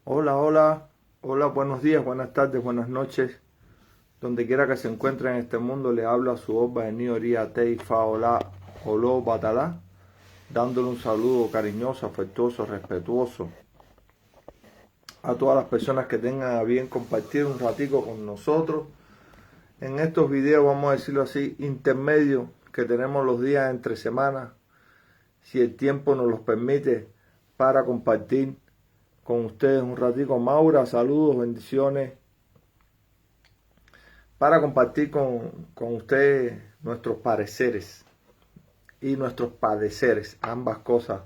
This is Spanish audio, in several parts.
Hola, hola, hola, buenos días, buenas tardes, buenas noches. Donde quiera que se encuentre en este mundo, le habla su Oba de Nioría Tei Faolá Oló Batalá, dándole un saludo cariñoso, afectuoso, respetuoso a todas las personas que tengan a bien compartir un ratico con nosotros. En estos videos, vamos a decirlo así, intermedios que tenemos los días entre semanas, si el tiempo nos los permite, para compartir con ustedes un ratico. Maura, saludos, bendiciones, para compartir con ustedes nuestros pareceres y nuestros padeceres, ambas cosas,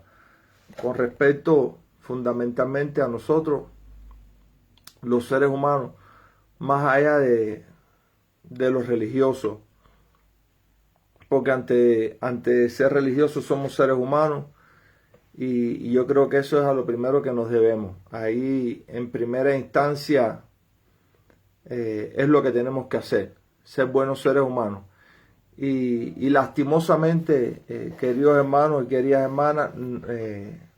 con respecto fundamentalmente a nosotros, los seres humanos, más allá de los religiosos, porque ante ser religiosos somos seres humanos y yo creo que eso es a lo primero que nos debemos. Ahí en primera instancia es lo que tenemos que hacer, ser buenos seres humanos. Y lastimosamente, queridos hermanos y queridas hermanas,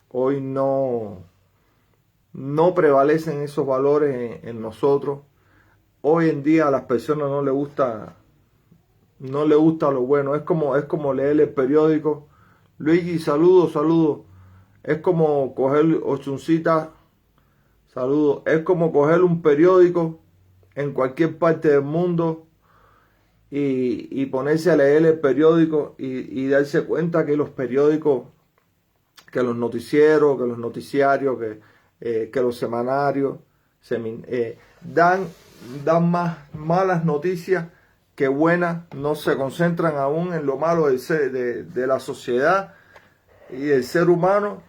hoy no prevalecen esos valores en nosotros. Hoy en día a las personas no le gusta lo bueno. Es como leer el periódico. Luigi, saludos, saludos. Es como coger Ochuncita, saludos. Es como coger un periódico en cualquier parte del mundo y ponerse a leer el periódico y darse cuenta que los periódicos, que los noticieros, que los noticiarios, que los semanarios dan más malas noticias que buenas. No se concentran aún en lo malo de la sociedad y del ser humano,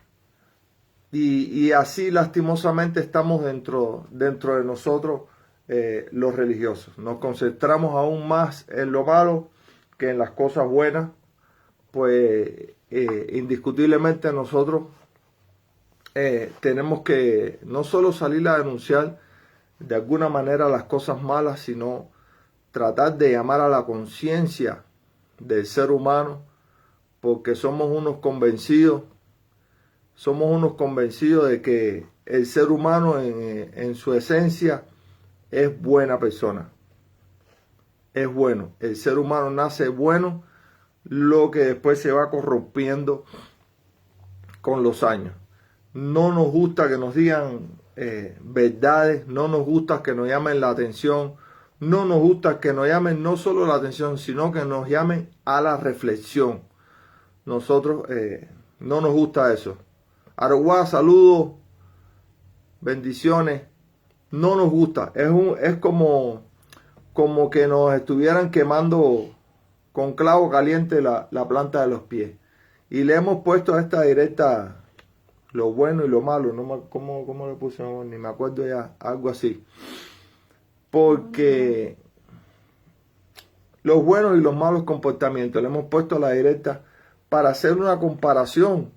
y así lastimosamente estamos dentro de nosotros, los religiosos. Nos concentramos aún más en lo malo que en las cosas buenas. Pues indiscutiblemente nosotros tenemos que no solo salir a denunciar de alguna manera las cosas malas, sino tratar de llamar a la conciencia del ser humano, porque somos unos convencidos de que el ser humano en su esencia es buena persona, es bueno. El ser humano nace bueno, lo que después se va corrompiendo con los años. No nos gusta que nos digan verdades, no nos gusta que nos llamen la atención, no nos gusta que nos llamen no solo la atención, sino que nos llamen a la reflexión. Nosotros no nos gusta eso. Aruguá, saludos, bendiciones. No nos gusta. Es como que nos estuvieran quemando con clavo caliente la planta de los pies. Y le hemos puesto a esta directa lo bueno y lo malo. ¿Cómo le pusimos? Ni me acuerdo ya. Algo así. Porque los buenos y los malos comportamientos. Le hemos puesto a la directa para hacer una comparación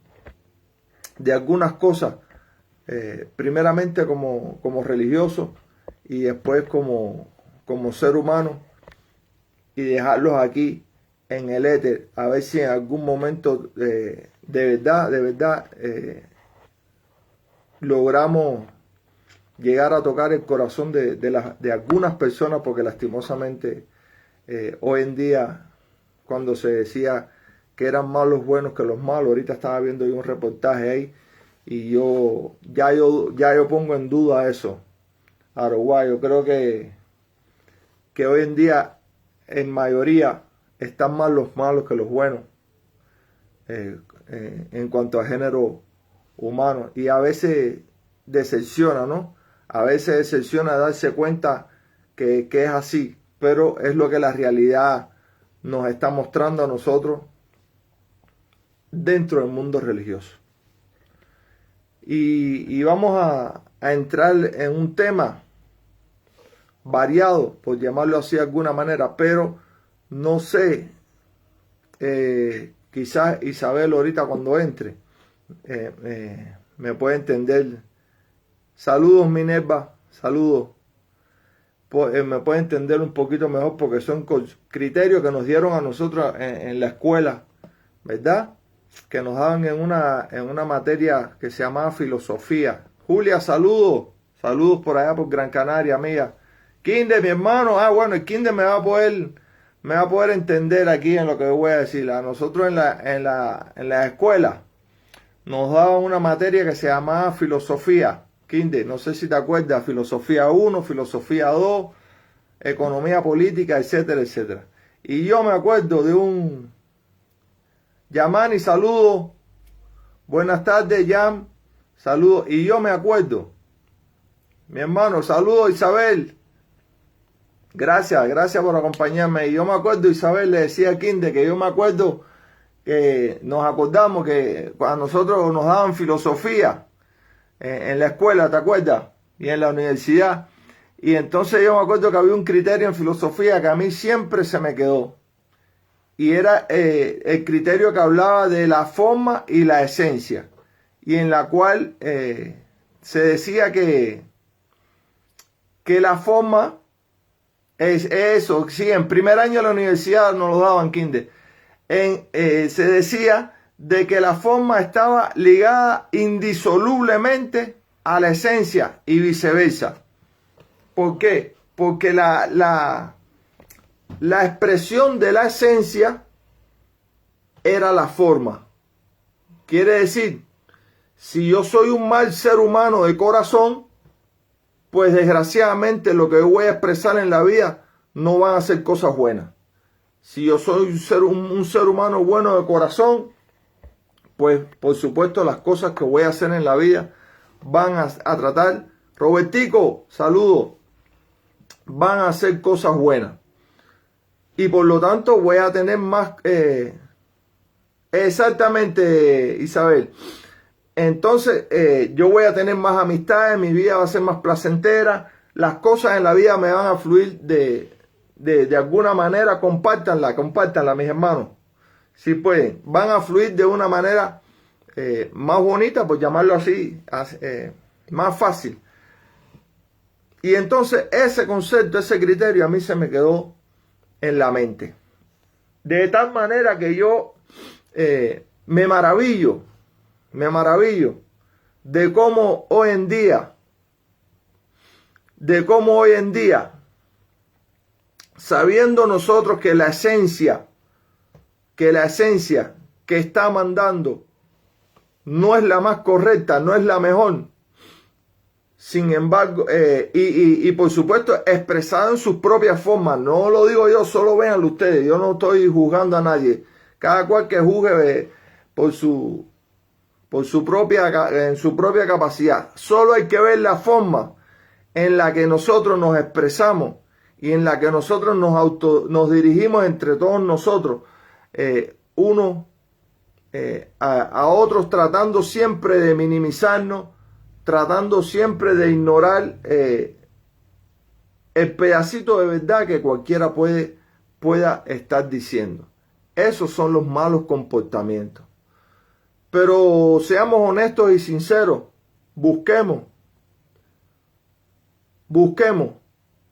de algunas cosas. Primeramente como religioso y después como ser humano, y dejarlos aquí en el éter, a ver si en algún momento de verdad logramos llegar a tocar el corazón de algunas personas, porque lastimosamente hoy en día, cuando se decía que eran más los buenos que los malos, ahorita estaba viendo yo un reportaje ahí y yo pongo en duda eso. Aruguay, yo creo que hoy en día en mayoría están más los malos que los buenos, en cuanto a género humano, y a veces decepciona, ¿no? A veces decepciona darse cuenta que es así, pero es lo que la realidad nos está mostrando a nosotros dentro del mundo religioso. Y vamos a entrar en un tema variado, por llamarlo así de alguna manera, pero no sé, quizás Isabel ahorita cuando entre me puede entender. Saludos, Minerva, saludos. Me puede entender un poquito mejor, porque son criterios que nos dieron a nosotros en la escuela, ¿verdad? Que nos daban en una materia que se llamaba filosofía. Julia, saludos. Saludos por allá por Gran Canaria, amiga. Kinder, mi hermano. Bueno, el Kinder me va a poder entender aquí en lo que voy a decir. A nosotros en la escuela nos daban una materia que se llamaba filosofía. Kinder, no sé si te acuerdas, filosofía 1, filosofía 2, economía política, etcétera, etcétera. Y yo me acuerdo de un Yamani, saludos. Buenas tardes, Yam. Saludos. Y yo me acuerdo, mi hermano, saludos, Isabel. Gracias por acompañarme. Y yo me acuerdo, Isabel le decía a Kinder que yo me acuerdo que nos acordamos que a nosotros nos daban filosofía en la escuela, ¿te acuerdas? Y en la universidad. Y entonces yo me acuerdo que había un criterio en filosofía que a mí siempre se me quedó. Y era el criterio que hablaba de la forma y la esencia. Y en la cual se decía que la forma es eso. Sí, en primer año de la universidad nos lo daban, Kinder. Se decía de que la forma estaba ligada indisolublemente a la esencia y viceversa. ¿Por qué? Porque la expresión de la esencia era la forma. Quiere decir, si yo soy un mal ser humano de corazón, pues desgraciadamente lo que voy a expresar en la vida no van a ser cosas buenas. Si yo soy un ser humano bueno de corazón, pues por supuesto las cosas que voy a hacer en la vida van a tratar, Robertico, saludos, van a ser cosas buenas. Y por lo tanto voy a tener más, exactamente, Isabel. Entonces yo voy a tener más amistades, mi vida va a ser más placentera, las cosas en la vida me van a fluir de alguna manera. Compártanla, mis hermanos. Si pueden, van a fluir de una manera más bonita, por llamarlo así, más fácil. Y entonces ese concepto, ese criterio a mí se me quedó en la mente. De tal manera que yo me maravillo de cómo hoy en día, sabiendo nosotros que la esencia que está mandando no es la más correcta, no es la mejor. Sin embargo, y por supuesto expresada en sus propias formas. No lo digo yo, solo véanlo ustedes. Yo no estoy juzgando a nadie. Cada cual que juzgue en su propia capacidad. Solo hay que ver la forma en la que nosotros nos expresamos y en la que nosotros nos dirigimos entre todos nosotros, unos a otros, tratando siempre de minimizarnos, tratando siempre de ignorar el pedacito de verdad que cualquiera pueda estar diciendo. Esos son los malos comportamientos. Pero seamos honestos y sinceros, busquemos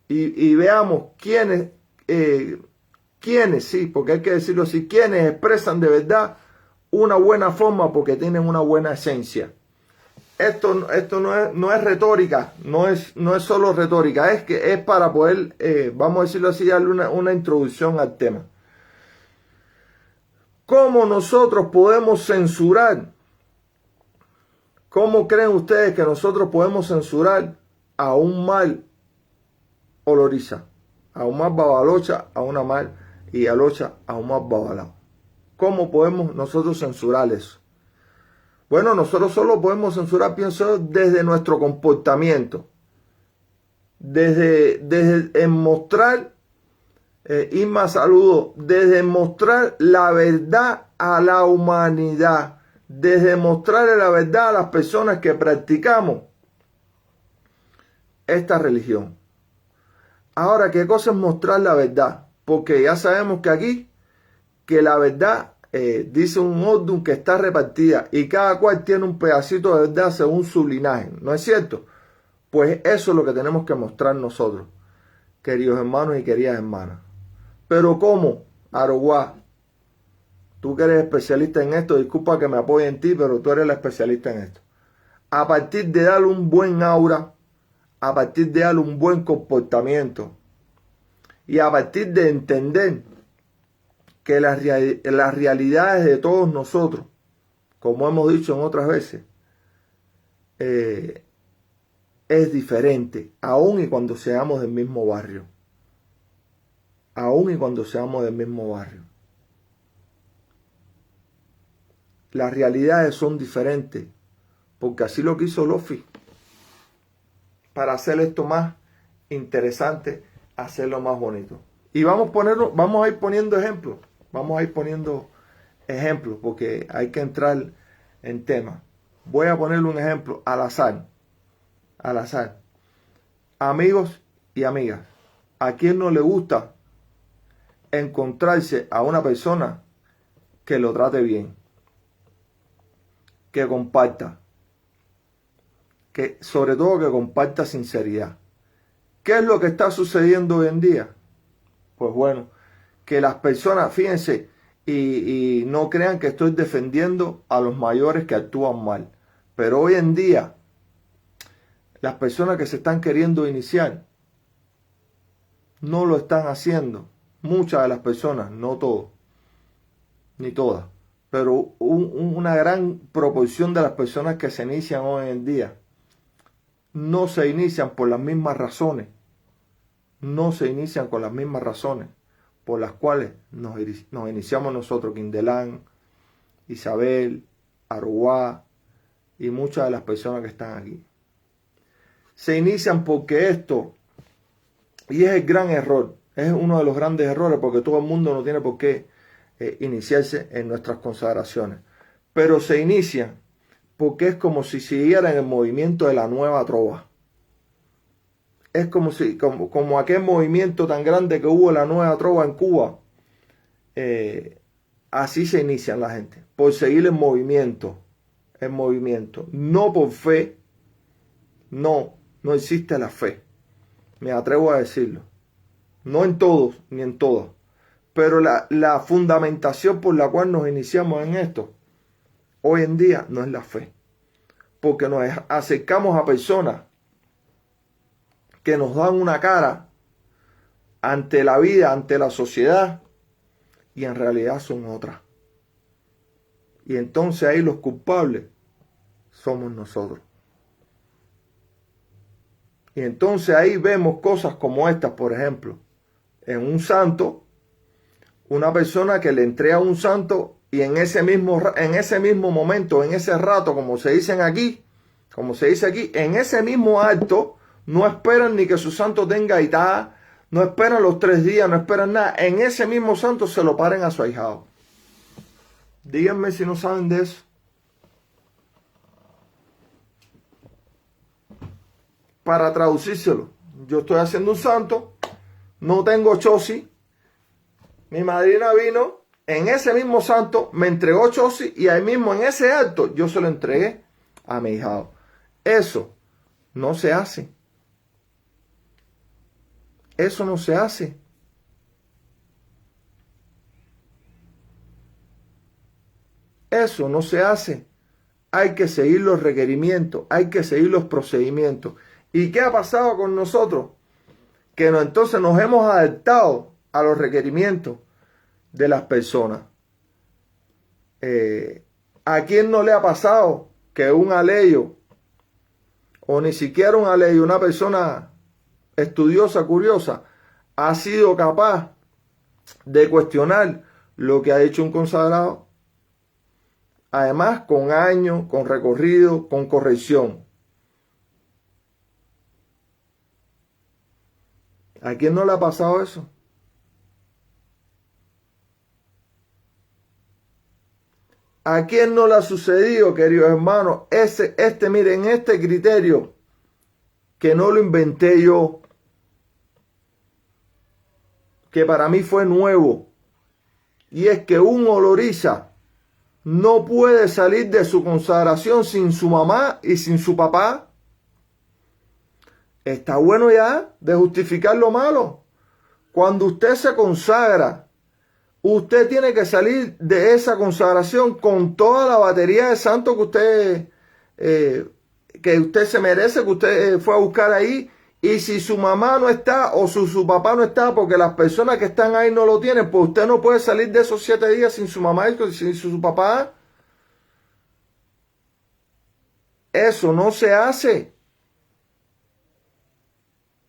y veamos quiénes, sí, porque hay que decirlo así, quienes expresan de verdad una buena forma porque tienen una buena esencia. Esto no es retórica, no es solo retórica, es para poder, vamos a decirlo así, darle una introducción al tema. ¿Cómo nosotros podemos censurar? ¿Cómo creen ustedes que nosotros podemos censurar a un mal oloriza, a un mal babalocha, a una mal y alocha, a un mal babalao? ¿Cómo podemos nosotros censurar eso? Bueno, nosotros solo podemos censurar, pienso, desde nuestro comportamiento, desde en mostrar, Isma, saludo, desde mostrar la verdad a la humanidad, desde mostrarle la verdad a las personas que practicamos esta religión. Ahora, ¿qué cosa es mostrar la verdad? Porque ya sabemos que aquí, que la verdad, dice un orden que está repartida y cada cual tiene un pedacito de verdad según su linaje, ¿no es cierto? Pues eso es lo que tenemos que mostrar nosotros, queridos hermanos y queridas hermanas. Pero ¿cómo, Aroguá? Tú que eres especialista en esto, disculpa que me apoye en ti, pero tú eres la especialista en esto. A partir de darle un buen aura, a partir de darle un buen comportamiento y a partir de entender que las realidades de todos nosotros, como hemos dicho en otras veces, es diferente, aun y cuando seamos del mismo barrio. Aun y cuando seamos del mismo barrio. Las realidades son diferentes, porque así lo quiso Lofi, para hacer esto más interesante, hacerlo más bonito. Y vamos a ir poniendo ejemplos, porque hay que entrar en tema. Voy a ponerle un ejemplo al azar. Amigos y amigas, ¿a quién no le gusta encontrarse a una persona que lo trate bien, que comparta, que sobre todo que comparta sinceridad? ¿Qué es lo que está sucediendo hoy en día? Pues bueno, que las personas, fíjense, y no crean que estoy defendiendo a los mayores que actúan mal, pero hoy en día las personas que se están queriendo iniciar no lo están haciendo. Muchas de las personas, no todos, ni todas, pero una gran proporción de las personas que se inician hoy en día no se inician por las mismas razones. No se inician con las mismas razones por las cuales nos iniciamos nosotros, Quindelán, Isabel, Aruá y muchas de las personas que están aquí. Se inician porque esto, y es el gran error, es uno de los grandes errores, porque todo el mundo no tiene por qué iniciarse en nuestras consagraciones, pero se inician porque es como si siguieran el movimiento de la nueva trova. Es como aquel movimiento tan grande que hubo la nueva trova en Cuba. Así se inician la gente, por seguir el movimiento, no por fe. No existe la fe, me atrevo a decirlo, no en todos ni en todas, pero la fundamentación por la cual nos iniciamos en esto hoy en día no es la fe, porque nos acercamos a personas que nos dan una cara ante la vida, ante la sociedad, y en realidad son otras. Y entonces ahí los culpables somos nosotros. Y entonces ahí vemos cosas como estas, por ejemplo, en un santo, una persona que le entrega a un santo y en ese mismo momento, en ese rato, como se dice aquí, en ese mismo acto, no esperan ni que su santo tenga itá, no esperan los 3 días, no esperan nada. En ese mismo santo se lo paren a su ahijado. Díganme si no saben de eso. Para traducírselo, yo estoy haciendo un santo, no tengo chosi, mi madrina vino, en ese mismo santo me entregó chosi y ahí mismo en ese acto yo se lo entregué a mi hijado. Eso no se hace. Eso no se hace. Eso no se hace. Hay que seguir los requerimientos, hay que seguir los procedimientos. ¿Y qué ha pasado con nosotros? Que entonces nos hemos adaptado a los requerimientos de las personas. ¿A quién no le ha pasado que un aleyo, o ni siquiera un aleyo, una persona estudiosa, curiosa, ha sido capaz de cuestionar lo que ha hecho un consagrado? Además, con años, con recorrido, con corrección. ¿A quién no le ha pasado eso? ¿A quién no le ha sucedido, queridos hermanos? Miren, este criterio que no lo inventé yo, que para mí fue nuevo, y es que un oloriza no puede salir de su consagración sin su mamá y sin su papá. Está bueno ya de justificar lo malo. Cuando usted se consagra, usted tiene que salir de esa consagración con toda la batería de santos que usted se merece, que usted fue a buscar ahí. Y si su mamá no está o su papá no está porque las personas que están ahí no lo tienen, pues usted no puede salir de esos 7 días sin su mamá y sin su papá. Eso no se hace.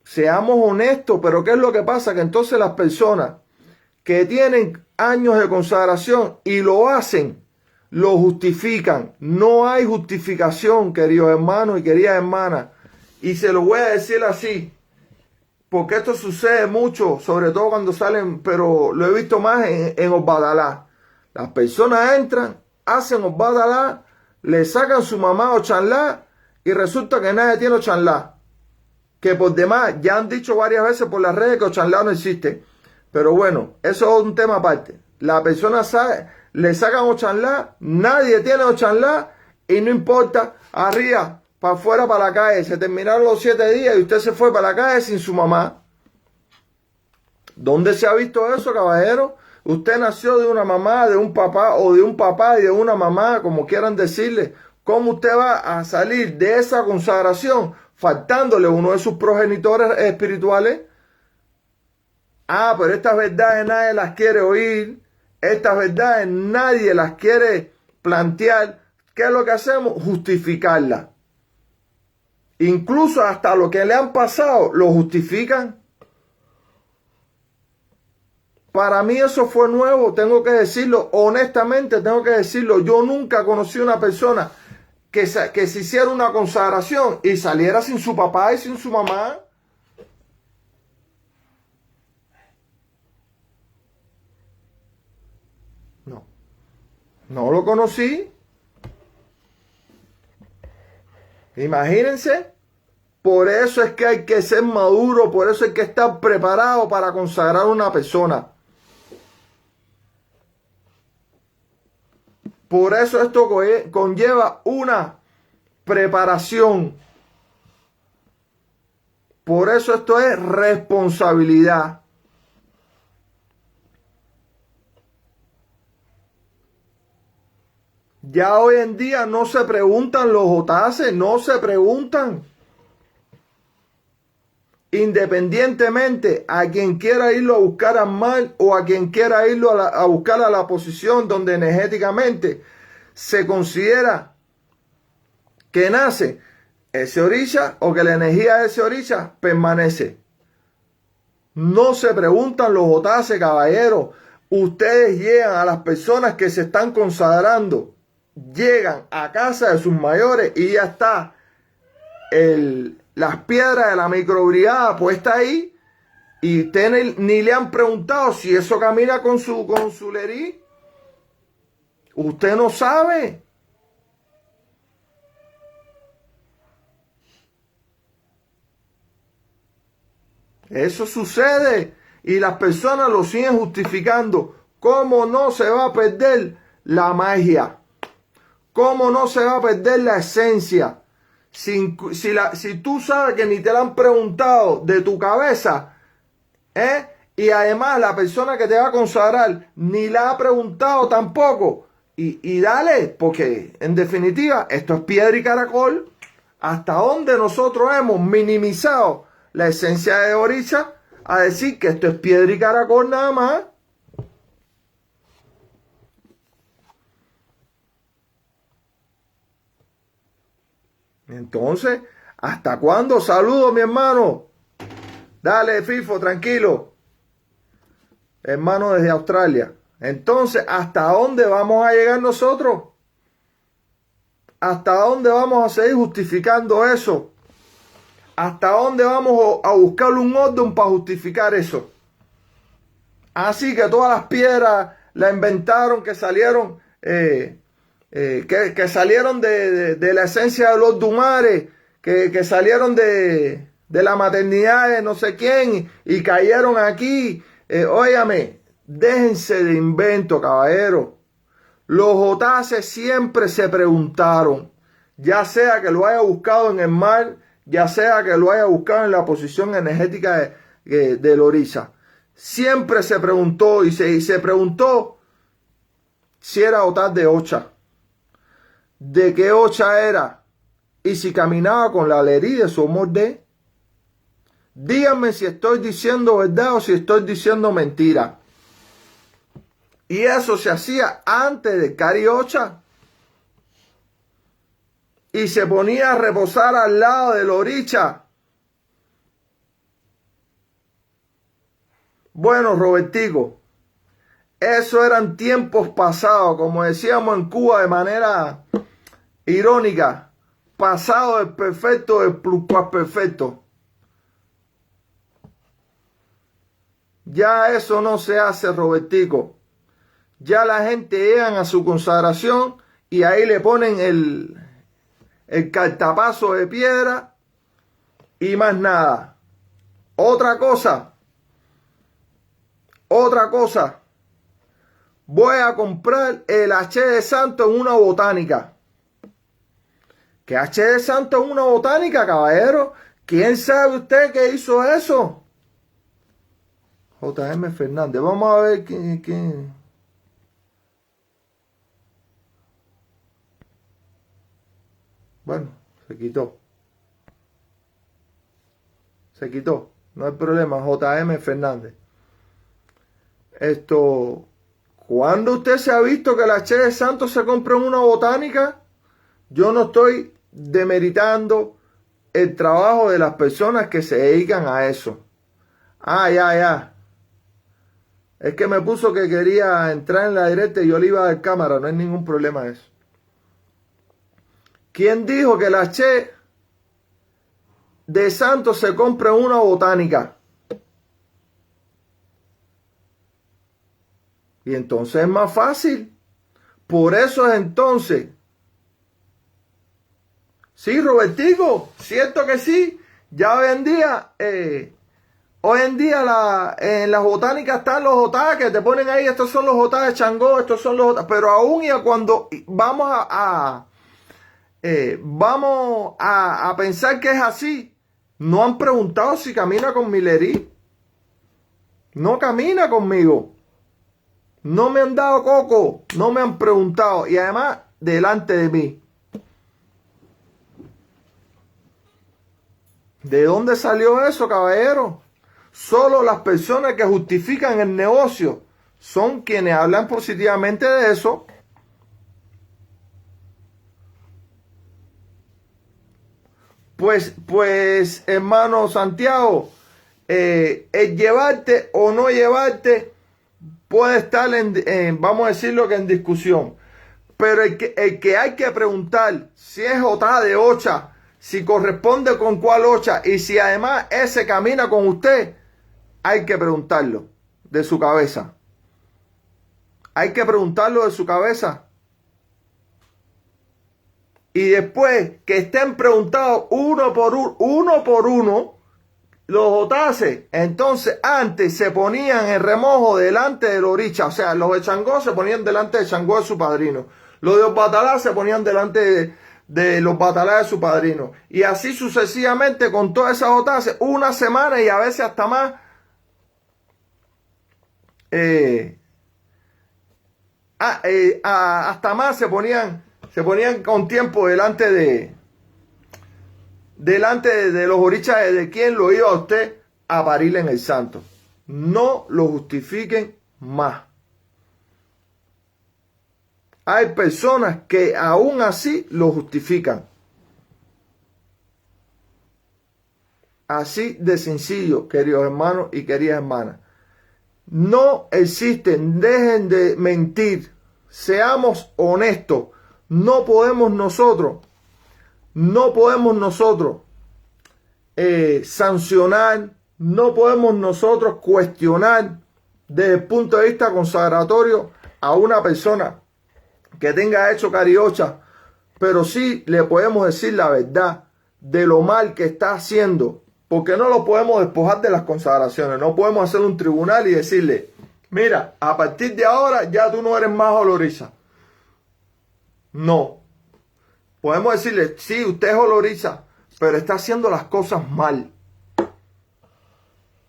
Seamos honestos, pero ¿qué es lo que pasa? Que entonces las personas que tienen años de consagración y lo hacen, lo justifican. No hay justificación, queridos hermanos y queridas hermanas. Y se lo voy a decir así, porque esto sucede mucho, sobre todo cuando salen, pero lo he visto más en Obadalá. Las personas entran, hacen Obadalá, le sacan su mamá o chanlá y resulta que nadie tiene chanlá. Que por demás, ya han dicho varias veces por las redes que Ochanlá no existe. Pero bueno, eso es un tema aparte. La persona le sacan Ochanlá, nadie tiene Ochanlá y no importa, arriba, para afuera, para la calle. Se terminaron los 7 días y usted se fue para la calle sin su mamá. ¿Dónde se ha visto eso, caballero? Usted nació de una mamá, de un papá o de un papá y de una mamá, como quieran decirle. ¿Cómo usted va a salir de esa consagración faltándole uno de sus progenitores espirituales? Ah, pero estas verdades nadie las quiere oír. Estas verdades nadie las quiere plantear. ¿Qué es lo que hacemos? Justificarlas. Incluso hasta lo que le han pasado lo justifican. Para mí eso fue nuevo, tengo que decirlo, honestamente tengo que decirlo. Yo nunca conocí una persona que se hiciera una consagración y saliera sin su papá y sin su mamá. No lo conocí. Imagínense. Por eso es que hay que ser maduro, por eso hay que estar preparado para consagrar a una persona. Por eso esto conlleva una preparación. Por eso esto es responsabilidad. Ya hoy en día no se preguntan los jotases, no se preguntan. Independientemente a quien quiera irlo a buscar al mal o a quien quiera irlo a buscar a la posición donde energéticamente se considera que nace ese orisha o que la energía de ese orisha permanece. No se preguntan los jotases, caballeros. Ustedes llegan a las personas que se están consagrando, llegan a casa de sus mayores y ya está las piedras de la microbrigada puesta ahí y usted ni le han preguntado si eso camina con su lerí. Usted no sabe. Eso sucede y las personas lo siguen justificando. ¿Cómo no se va a perder la magia? ¿Cómo no se va a perder la esencia? Si tú sabes que ni te la han preguntado de tu cabeza, y además la persona que te va a consagrar ni la ha preguntado tampoco, y dale, porque en definitiva esto es piedra y caracol. Hasta donde nosotros hemos minimizado la esencia de orisha a decir que esto es piedra y caracol nada más. Entonces, ¿hasta cuándo? Saludos, mi hermano. Dale, Fifo, tranquilo. Hermano desde Australia. Entonces, ¿hasta dónde vamos a llegar nosotros? ¿Hasta dónde vamos a seguir justificando eso? ¿Hasta dónde vamos a buscar un orden para justificar eso? Así que todas las piedras la inventaron, que salieron... que salieron de la esencia de los Dumares, que salieron de la maternidad de no sé quién y cayeron aquí. Óigame, déjense de invento, caballero. Los jotases siempre se preguntaron, ya sea que lo haya buscado en el mar, ya sea que lo haya buscado en la posición energética del orisha. Siempre se preguntó y se preguntó si era Otar de Ocha. ¿De qué ocha era? y si caminaba con la alegría de su amor de. Díganme si estoy diciendo verdad o si estoy diciendo mentira. Y eso se hacía antes de Cariocha. Y se ponía a reposar al lado del Oricha. Bueno, Robertico, eso eran tiempos pasados, como decíamos en Cuba de manera irónica, pasado del perfecto, del pluscuamperfecto. Ya eso no se hace, Robertico. Ya la gente llega a su consagración y ahí le ponen el cartapazo de piedra y más nada. Otra cosa. Voy a comprar el H de Santo en una botánica. ¿Qué H de Santo en una botánica, caballero? ¿Quién sabe usted que hizo eso? J.M. Fernández. Vamos a ver quién. Bueno, se quitó. No hay problema. J.M. Fernández. ¿Cuándo usted se ha visto que la H de Santo se compra en una botánica? Yo no estoy demeritando el trabajo de las personas que se dedican a eso. Ya. Es que me puso que quería entrar en la directa y yo le iba a dar cámara. No hay ningún problema eso. ¿Quién dijo que la H de Santo se compra en una botánica? Y entonces es más fácil. Por eso es entonces. Sí, Robertico, cierto que sí. Ya hoy en día en las botánicas están los jotá que te ponen ahí, estos son los jotá de Changó, estos son los jotá. Pero aún y cuando vamos a pensar que es así, no han preguntado si camina con Milerí. No camina conmigo. No me han dado coco, no me han preguntado. Y además, delante de mí. ¿De dónde salió eso, caballero? Solo las personas que justifican el negocio son quienes hablan positivamente de eso. Pues, hermano Santiago, el llevarte o no llevarte puede estar vamos a decirlo que en discusión. Pero el que hay que preguntar si es J de Ocha, si corresponde con cuál Ocha y si además ese camina con usted, hay que preguntarlo de su cabeza. Hay que preguntarlo de su cabeza. Y después que estén preguntados uno por uno, los jotases, entonces antes se ponían en remojo delante del Oricha. O sea, los de Changó se ponían delante de Changó de su padrino. Los de los Batalá se ponían delante de los Batalá de su padrino. Y así sucesivamente con todas esas jotases, una semana y a veces hasta más. Hasta más se ponían con tiempo delante de los orichas de quien lo iba a usted a parir en el santo. No lo justifiquen más. Hay personas que aún así lo justifican. Así de sencillo, queridos hermanos y queridas hermanas. No existen, dejen de mentir, seamos honestos. No podemos nosotros sancionar, no podemos nosotros cuestionar desde el punto de vista consagratorio a una persona que tenga hecho cariocha, pero sí le podemos decir la verdad de lo mal que está haciendo, porque no lo podemos despojar de las consagraciones. No podemos hacer un tribunal y decirle, mira, a partir de ahora ya tú no eres más oloriza. No. Podemos decirle, sí, usted es oloriza, pero está haciendo las cosas mal.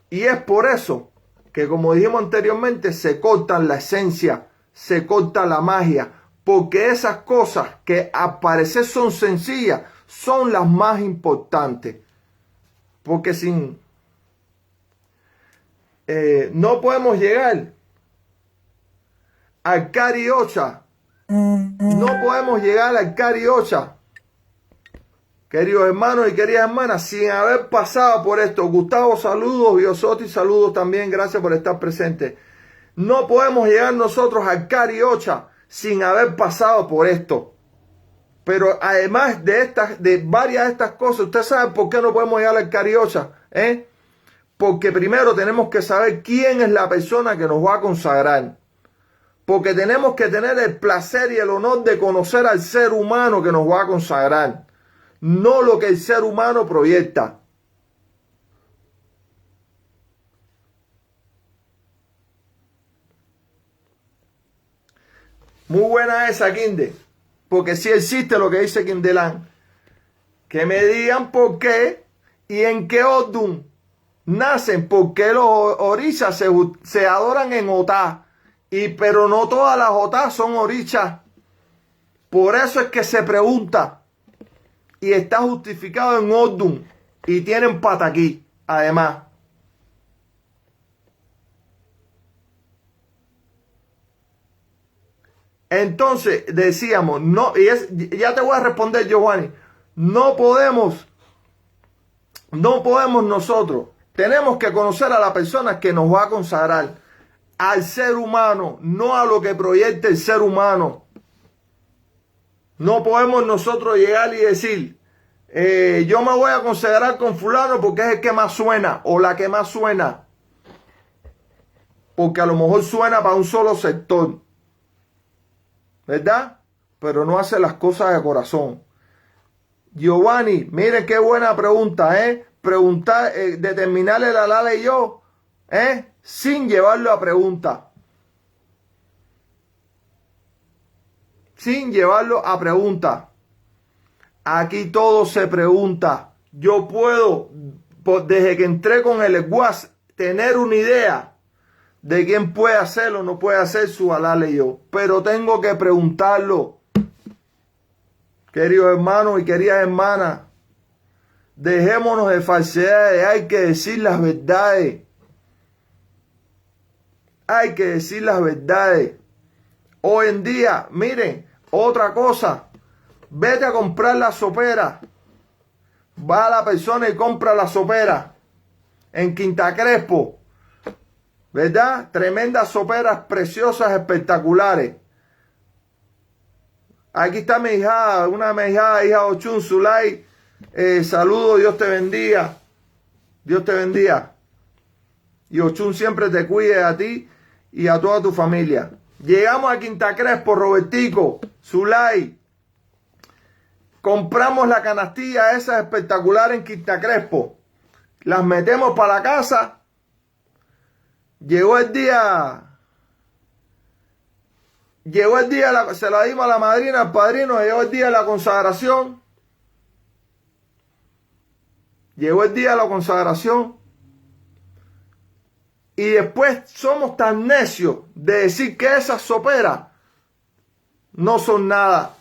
Y es por eso que, como dijimos anteriormente, se cortan la esencia, se corta la magia, porque esas cosas que al parecer son sencillas, son las más importantes. Porque sin no podemos llegar al Cariocha. No podemos llegar al Cariocha, queridos hermanos y queridas hermanas, sin haber pasado por esto. Gustavo, saludos. Biosotti, saludos también. Gracias por estar presente. No podemos llegar nosotros al Cariocha sin haber pasado por esto. Pero además de varias de estas cosas, ¿usted sabe por qué no podemos llegar al Cariocha? Porque primero tenemos que saber quién es la persona que nos va a consagrar. Porque tenemos que tener el placer y el honor de conocer al ser humano que nos va a consagrar. No lo que el ser humano proyecta. Muy buena esa, Kinde. Porque sí existe lo que dice Kindelán. Que me digan por qué y en qué orden nacen. Porque los orishas se adoran en Otá. Pero no todas las Otá son orishas. Por eso es que se pregunta. Y está justificado en Ordun. Y tienen pataquí, además. Entonces, decíamos, no, ya te voy a responder, Giovanni. No podemos nosotros. Tenemos que conocer a la persona que nos va a consagrar. Al ser humano, no a lo que proyecte el ser humano. No podemos nosotros llegar y decir, yo me voy a consagrar con fulano porque es el que más suena o la que más suena. Porque a lo mejor suena para un solo sector. ¿Verdad? Pero no hace las cosas de corazón. Giovanni, mire qué buena pregunta, Preguntar, determinarle la Lala y yo, sin llevarlo a pregunta. Sin llevarlo a pregunta. Aquí todo se pregunta. Yo puedo, desde que entré con el WhatsApp, tener una idea de quién puede hacerlo o no puede hacer su halal y yo. Pero tengo que preguntarlo. Queridos hermanos y queridas hermanas, dejémonos de falsedades. Hay que decir las verdades. Hay que decir las verdades. Hoy en día, miren, otra cosa. Vete a comprar la sopera. Va la persona y compra la sopera en Quinta Crespo. ¿Verdad? Tremendas soperas preciosas, espectaculares. Aquí está mi hija, una de mis hijas, hija Ochun Zulay. Saludos, Dios te bendiga. Dios te bendiga. Y Ochun siempre te cuide a ti y a toda tu familia. Llegamos a Quinta Crespo, Robertico, Zulay. Compramos la canastilla esa espectacular en Quinta Crespo. Las metemos para la casa. Llegó el día, se la dimos a la madrina, al padrino, llegó el día de la consagración. Llegó el día de la consagración. Y después somos tan necios de decir que esas soperas no son nada.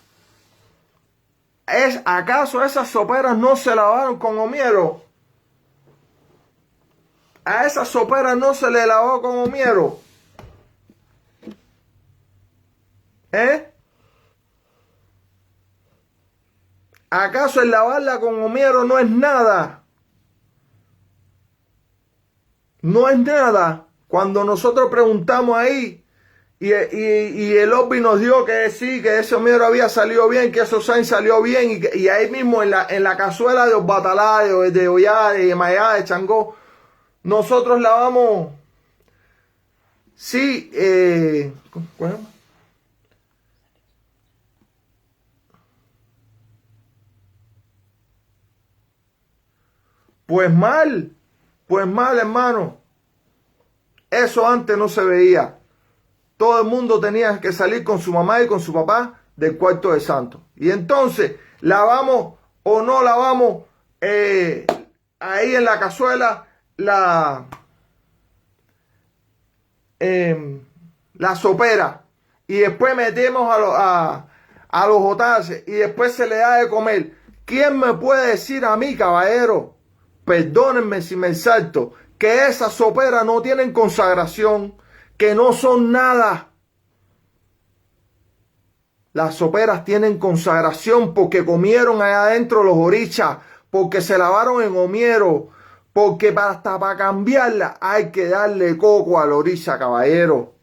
¿Acaso esas soperas no se lavaron con homiero? A esa sopera no se le lavó con homiero. ¿Acaso el lavarla con homiero no es nada? No es nada. Cuando nosotros preguntamos ahí y el Obi nos dio que sí, que ese homiero había salido bien, que eso salió bien y ahí mismo en la cazuela de Obatalá, de Ollá, de Mayá, de Changó, nosotros lavamos, sí, ¿cómo? Pues mal, hermano. Eso antes no se veía. Todo el mundo tenía que salir con su mamá y con su papá del cuarto de santo. Y entonces, lavamos o no lavamos ahí en la cazuela la sopera. Y después metemos a los jotaces y después se le da de comer. ¿Quién me puede decir a mí, caballero? Perdónenme si me exalto, que esas soperas no tienen consagración, que no son nada. Las soperas tienen consagración porque comieron allá adentro los orichas, porque se lavaron en Omiero, porque hasta para cambiarla hay que darle coco a la oricha, caballero.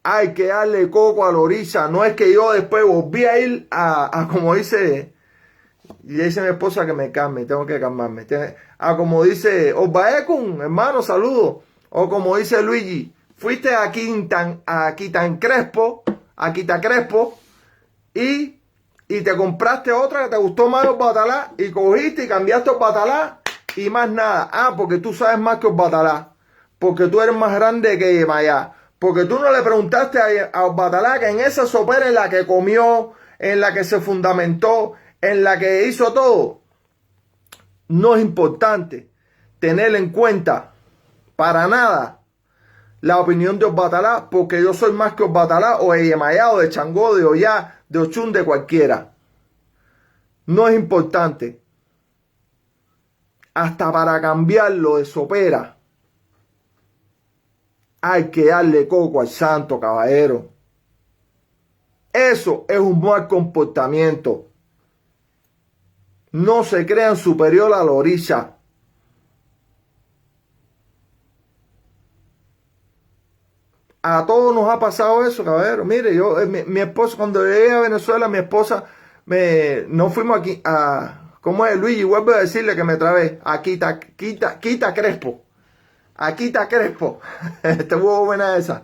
Hay que darle coco a la oricha. No es que yo después volví a ir a como dice, y dice mi esposa que me calme, tengo que calmarme. Como dice Osbaekun, hermano, saludo. O como dice Luigi, fuiste a Quita Crespo y te compraste otra que te gustó más los batalá y cogiste y cambiaste los batalá y más nada. Porque tú sabes más que los batalá. Porque tú eres más grande que Yemayá. Porque tú no le preguntaste a Batalá que en esa sopera en la que comió, en la que se fundamentó, en la que hizo todo. No es importante tener en cuenta para nada la opinión de Batalá, porque yo soy más que Batalá o de Yemayá o de Changó, de Ollá, de Ochún, de cualquiera. No es importante. Hasta para cambiarlo de sopera hay que darle coco al santo, caballero. Eso es un mal comportamiento. No se crean superior a la orilla. A todos nos ha pasado eso, caballero. Mire, yo, mi esposa, cuando llegué a Venezuela, mi esposa, no fuimos aquí a, ¿cómo es, Luigi? Vuelvo a decirle que me trabé. A Quita Crespo. A Quita Crespo. Hubo buena esa.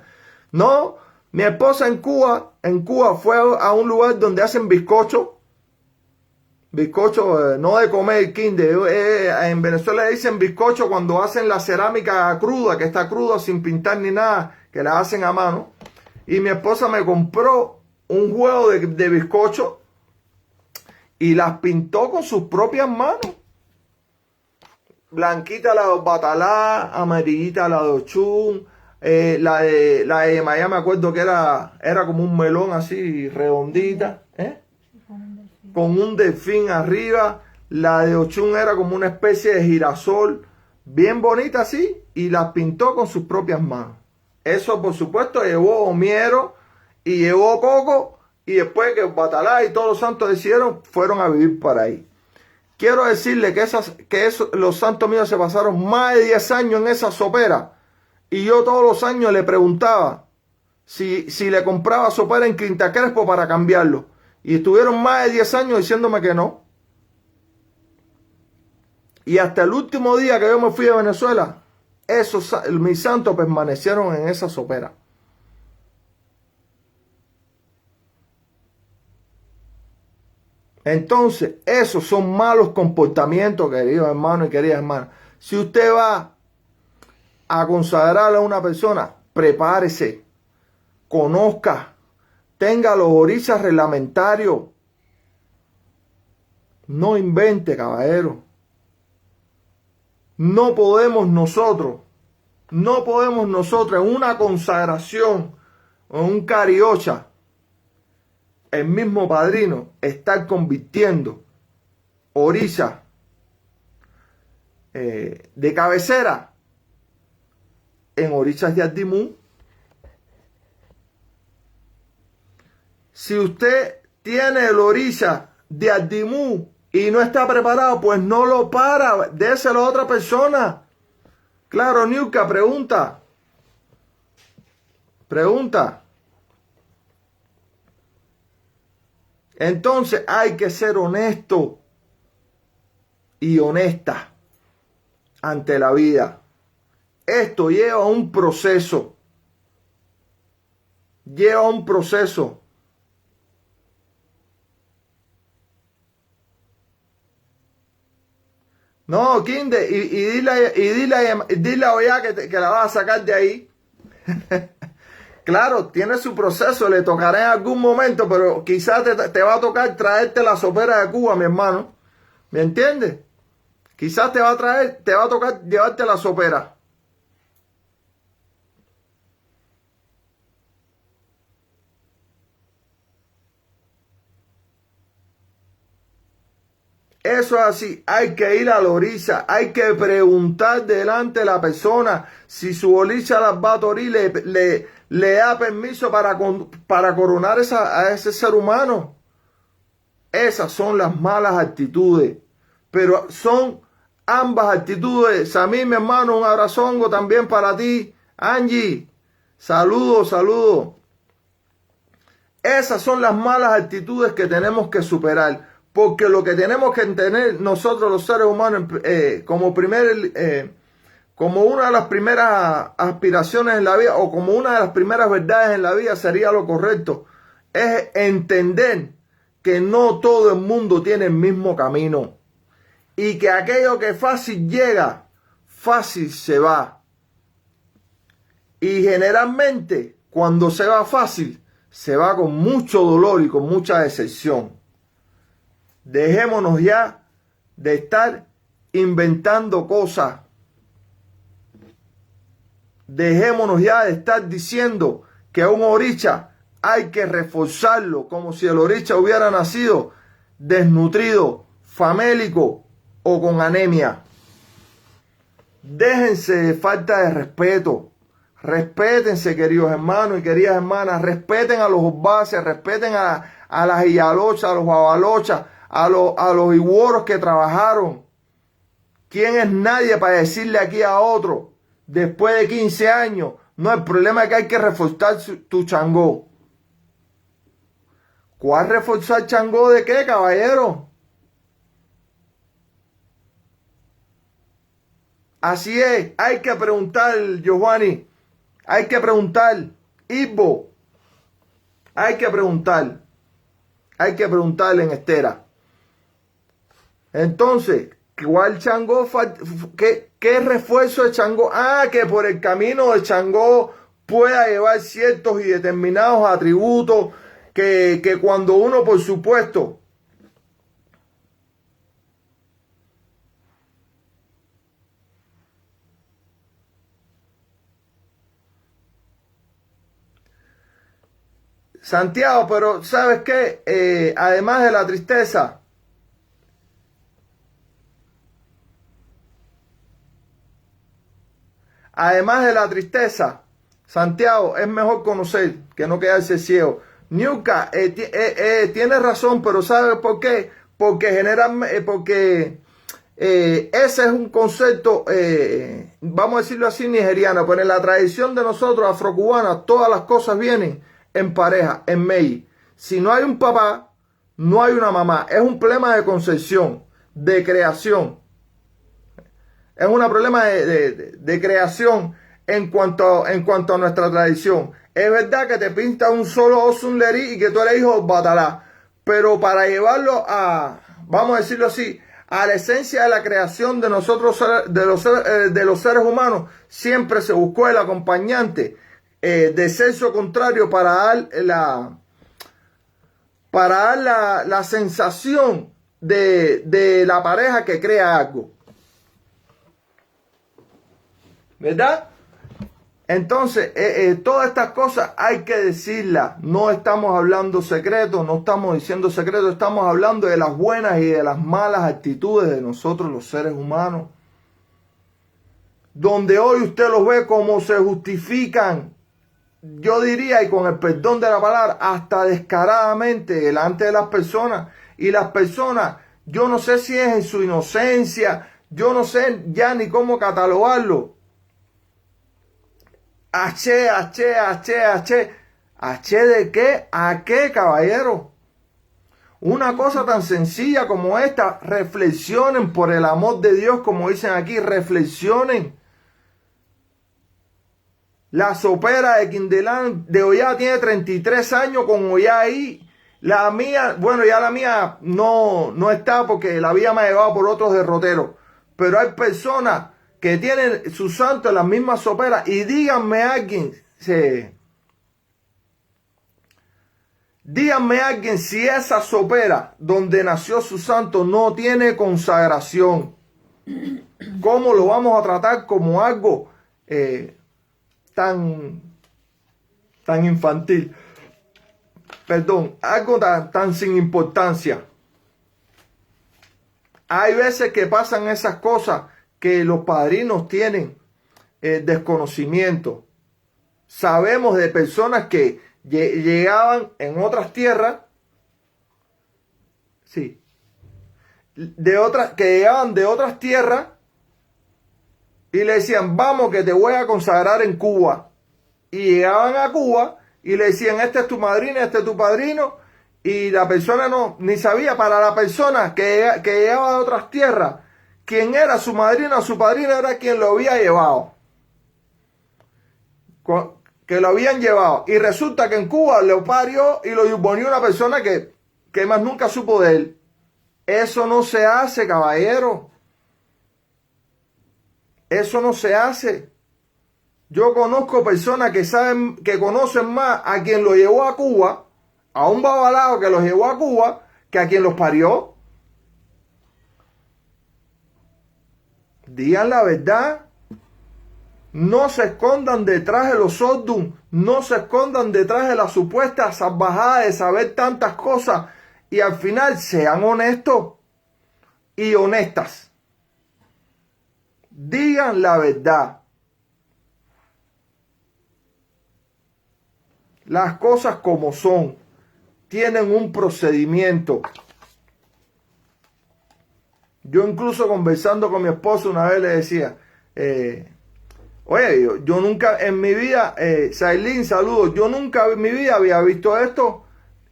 No, mi esposa en Cuba fue a un lugar donde hacen bizcocho. Bizcocho, no de comer, kinder. En Venezuela dicen bizcocho cuando hacen la cerámica cruda, que está cruda sin pintar ni nada, que la hacen a mano. Y mi esposa me compró un juego de bizcocho y las pintó con sus propias manos. Blanquita la de Batalá, amarillita la de Ochún, la de Miami me acuerdo que era como un melón así, redondita, con un delfín arriba. La de Ochún era como una especie de girasol, bien bonita así, y las pintó con sus propias manos. Eso, por supuesto, llevó Omiero y llevó Coco, y después que Batalá y todos los santos decidieron, fueron a vivir por ahí. Quiero decirle que los santos míos se pasaron más de 10 años en esa sopera, y yo todos los años le preguntaba si le compraba sopera en Quinta Crespo para cambiarlo. Y estuvieron más de 10 años diciéndome que no. Y hasta el último día que yo me fui a Venezuela, mis santos permanecieron en esa sopera. Entonces, esos son malos comportamientos, queridos hermanos y queridas hermanas. Si usted va a consagrar a una persona, prepárese, conozca, tenga los orillas reglamentarios. No invente, caballero. No podemos nosotros en una consagración o en un cariocha, el mismo padrino, estar convirtiendo orillas de cabecera en orillas de Ardimú. Si usted tiene el orilla de Ardimú y no está preparado, pues no lo para, déselo a otra persona. Claro, Niuka, pregunta. Entonces hay que ser honesto y honesta ante la vida. Esto lleva un proceso. No, Kinde, dile a Oya que la vas a sacar de ahí. Claro, tiene su proceso, le tocará en algún momento, pero quizás te va a tocar traerte la sopera de Cuba, mi hermano. ¿Me entiendes? Quizás te va a tocar llevarte la sopera. Eso es así, hay que ir a la orilla, hay que preguntar delante de la persona si su orilla las va a torir, le da permiso para coronar a ese ser humano. Esas son las malas actitudes, pero son ambas actitudes. A mí, mi hermano, un abrazongo también para ti. Angie, saludos, saludos. Esas son las malas actitudes que tenemos que superar, porque lo que tenemos que tener nosotros los seres humanos como una de las primeras aspiraciones en la vida, o como una de las primeras verdades en la vida, sería lo correcto, es entender que no todo el mundo tiene el mismo camino y que aquello que fácil llega, fácil se va. Y generalmente cuando se va fácil, se va con mucho dolor y con mucha decepción. Dejémonos ya de estar inventando cosas. Dejémonos ya de estar diciendo que un oricha hay que reforzarlo como si el oricha hubiera nacido desnutrido, famélico o con anemia. Déjense de falta de respeto. Respétense, queridos hermanos y queridas hermanas. Respeten a los osbaces, respeten a las iyalochas, a los babalochas, a los iguoros que trabajaron. ¿Quién es nadie para decirle aquí a otro, después de 15 años, no, el problema es que hay que reforzar tu changó? ¿Cuál reforzar changó de qué, caballero? Así es, hay que preguntar, Giovanni, hay que preguntar, Ivo, hay que preguntarle en Estera. Entonces, ¿cuál changó? ¿Qué refuerzo de changó? Ah, que por el camino de changó pueda llevar ciertos y determinados atributos que cuando uno, por supuesto, Santiago, pero ¿sabes qué? Además de la tristeza, Santiago, es mejor conocer que no quedarse ciego. Niuka, tiene razón, pero ¿sabe por qué? Porque ese es un concepto, vamos a decirlo así, nigeriano, pero en la tradición de nosotros, afrocubanas, todas las cosas vienen en pareja, en Mei. Si no hay un papá, no hay una mamá. Es un problema de concepción, de creación. Es un problema de creación en cuanto a nuestra tradición. Es verdad que te pinta un solo Osunleri y que tú eres hijo de Batalá, pero para llevarlo a, vamos a decirlo así, a la esencia de la creación de nosotros, de los seres humanos, siempre se buscó el acompañante de sexo contrario para dar la sensación de la pareja que crea algo. ¿Verdad? Entonces, todas estas cosas hay que decirlas. No estamos hablando secretos, no estamos diciendo secretos, estamos hablando de las buenas y de las malas actitudes de nosotros los seres humanos. Donde hoy usted los ve como se justifican, yo diría, y con el perdón de la palabra, hasta descaradamente delante de las personas. Y las personas, yo no sé si es en su inocencia, yo no sé ya ni cómo catalogarlo. H de qué, a qué, caballero. Una cosa tan sencilla como esta, reflexionen por el amor de Dios, como dicen aquí, reflexionen. La sopera de Quindelán de Ollá tiene 33 años con Ollá ahí. La mía, bueno, ya la mía no está porque la vida me ha llevado por otros derroteros. Pero hay personas que tienen su santo en las mismas soperas. Y díganme alguien si esa sopera donde nació su santo no tiene consagración. ¿Cómo lo vamos a tratar como algo tan infantil? Perdón, algo tan sin importancia. Hay veces que pasan esas cosas que los padrinos tienen desconocimiento. Sabemos de personas que llegaban en otras tierras, sí, que llegaban de otras tierras y le decían, vamos que te voy a consagrar en Cuba. Y llegaban a Cuba y le decían, este es tu madrina, este es tu padrino. Y la persona no, ni sabía, para la persona que llegaba de otras tierras, quién era su madrina o su padrino era quien lo había llevado. Que lo habían llevado. Y resulta que en Cuba lo parió y lo ponió una persona que más nunca supo de él. Eso no se hace, caballero. Eso no se hace. Yo conozco personas que saben, que conocen más a quien lo llevó a Cuba, a un babalao que los llevó a Cuba, que a quien los parió. Digan la verdad. No se escondan detrás de los Sordum. No se escondan detrás de la supuesta salvajada de saber tantas cosas. Y al final sean honestos y honestas. Digan la verdad. Las cosas como son. Tienen un procedimiento. Yo incluso conversando con mi esposo una vez le decía, oye, yo nunca en mi vida, Sailín, saludos, yo nunca en mi vida había visto esto.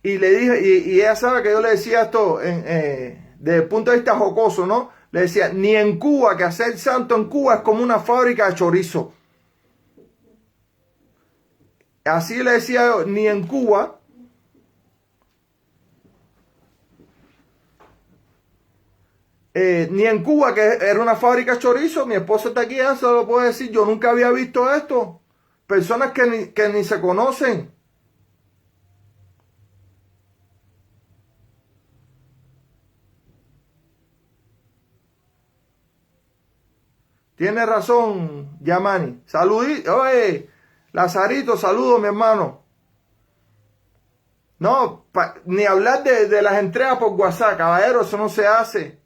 Y le dije, y ella sabe que yo le decía esto desde el punto de vista jocoso, ¿no? Le decía, ni en Cuba, que hacer santo en Cuba es como una fábrica de chorizo. Así le decía yo, ni en Cuba. Ni en Cuba, que era una fábrica de chorizo. Mi esposa está aquí, se lo puede decir. Yo nunca había visto esto. Personas que ni se conocen. Tiene razón, Yamani. Saludito. Oye, Lazarito, saludos, mi hermano. No, ni hablar de las entregas por WhatsApp, caballero, eso no se hace.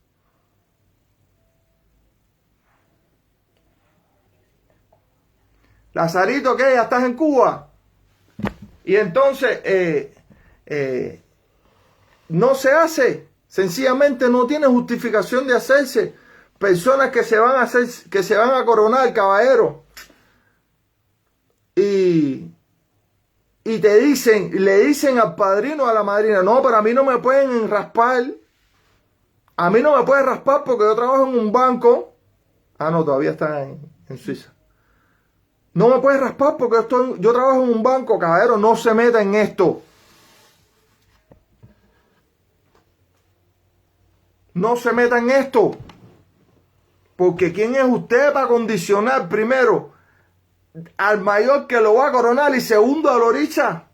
Lazarito, ¿qué? ¿Ya estás en Cuba? Y entonces, no se hace. Sencillamente no tiene justificación de hacerse. Personas que se van a hacer, que se van a coronar, caballero. Y te dicen, le dicen al padrino o a la madrina, no, pero a mí no me pueden raspar. A mí no me pueden raspar porque yo trabajo en un banco. Ah, no, todavía está en Suiza. No me puedes raspar porque yo trabajo en un banco, caballero, no se meta en esto. No se meta en esto. Porque ¿quién es usted para condicionar primero al mayor que lo va a coronar y segundo al oricha?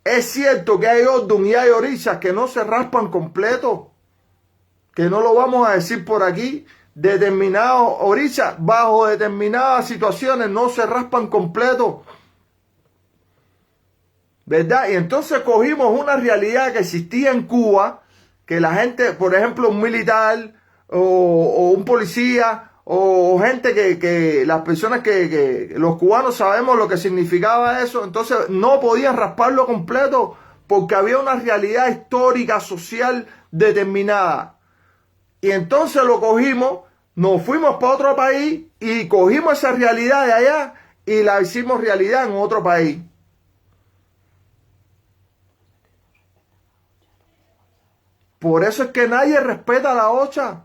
Es cierto que hay Ordun y hay orichas que no se raspan completo. Que no lo vamos a decir por aquí. Determinados orichas, bajo determinadas situaciones, no se raspan completo. ¿Verdad? Y entonces cogimos una realidad que existía en Cuba, que la gente, por ejemplo, un militar o un policía o gente que las personas que los cubanos sabemos lo que significaba eso, entonces no podían rasparlo completo porque había una realidad histórica, social determinada. Y entonces lo cogimos, nos fuimos para otro país y cogimos esa realidad de allá y la hicimos realidad en otro país. Por eso es que nadie respeta la OCHA.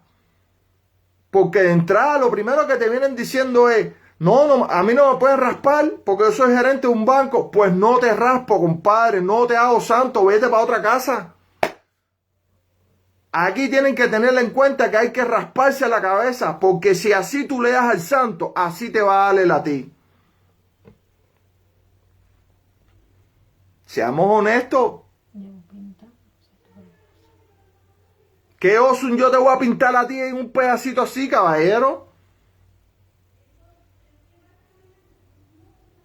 Porque de entrada lo primero que te vienen diciendo es, no, a mí no me pueden raspar porque yo soy gerente de un banco. Pues no te raspo, compadre, no te hago santo, vete para otra casa. Aquí tienen que tener en cuenta que hay que rasparse la cabeza, porque si así tú le das al santo, así te va a darle a ti. Seamos honestos. ¿Qué Osun yo te voy a pintar a ti en un pedacito así, caballero?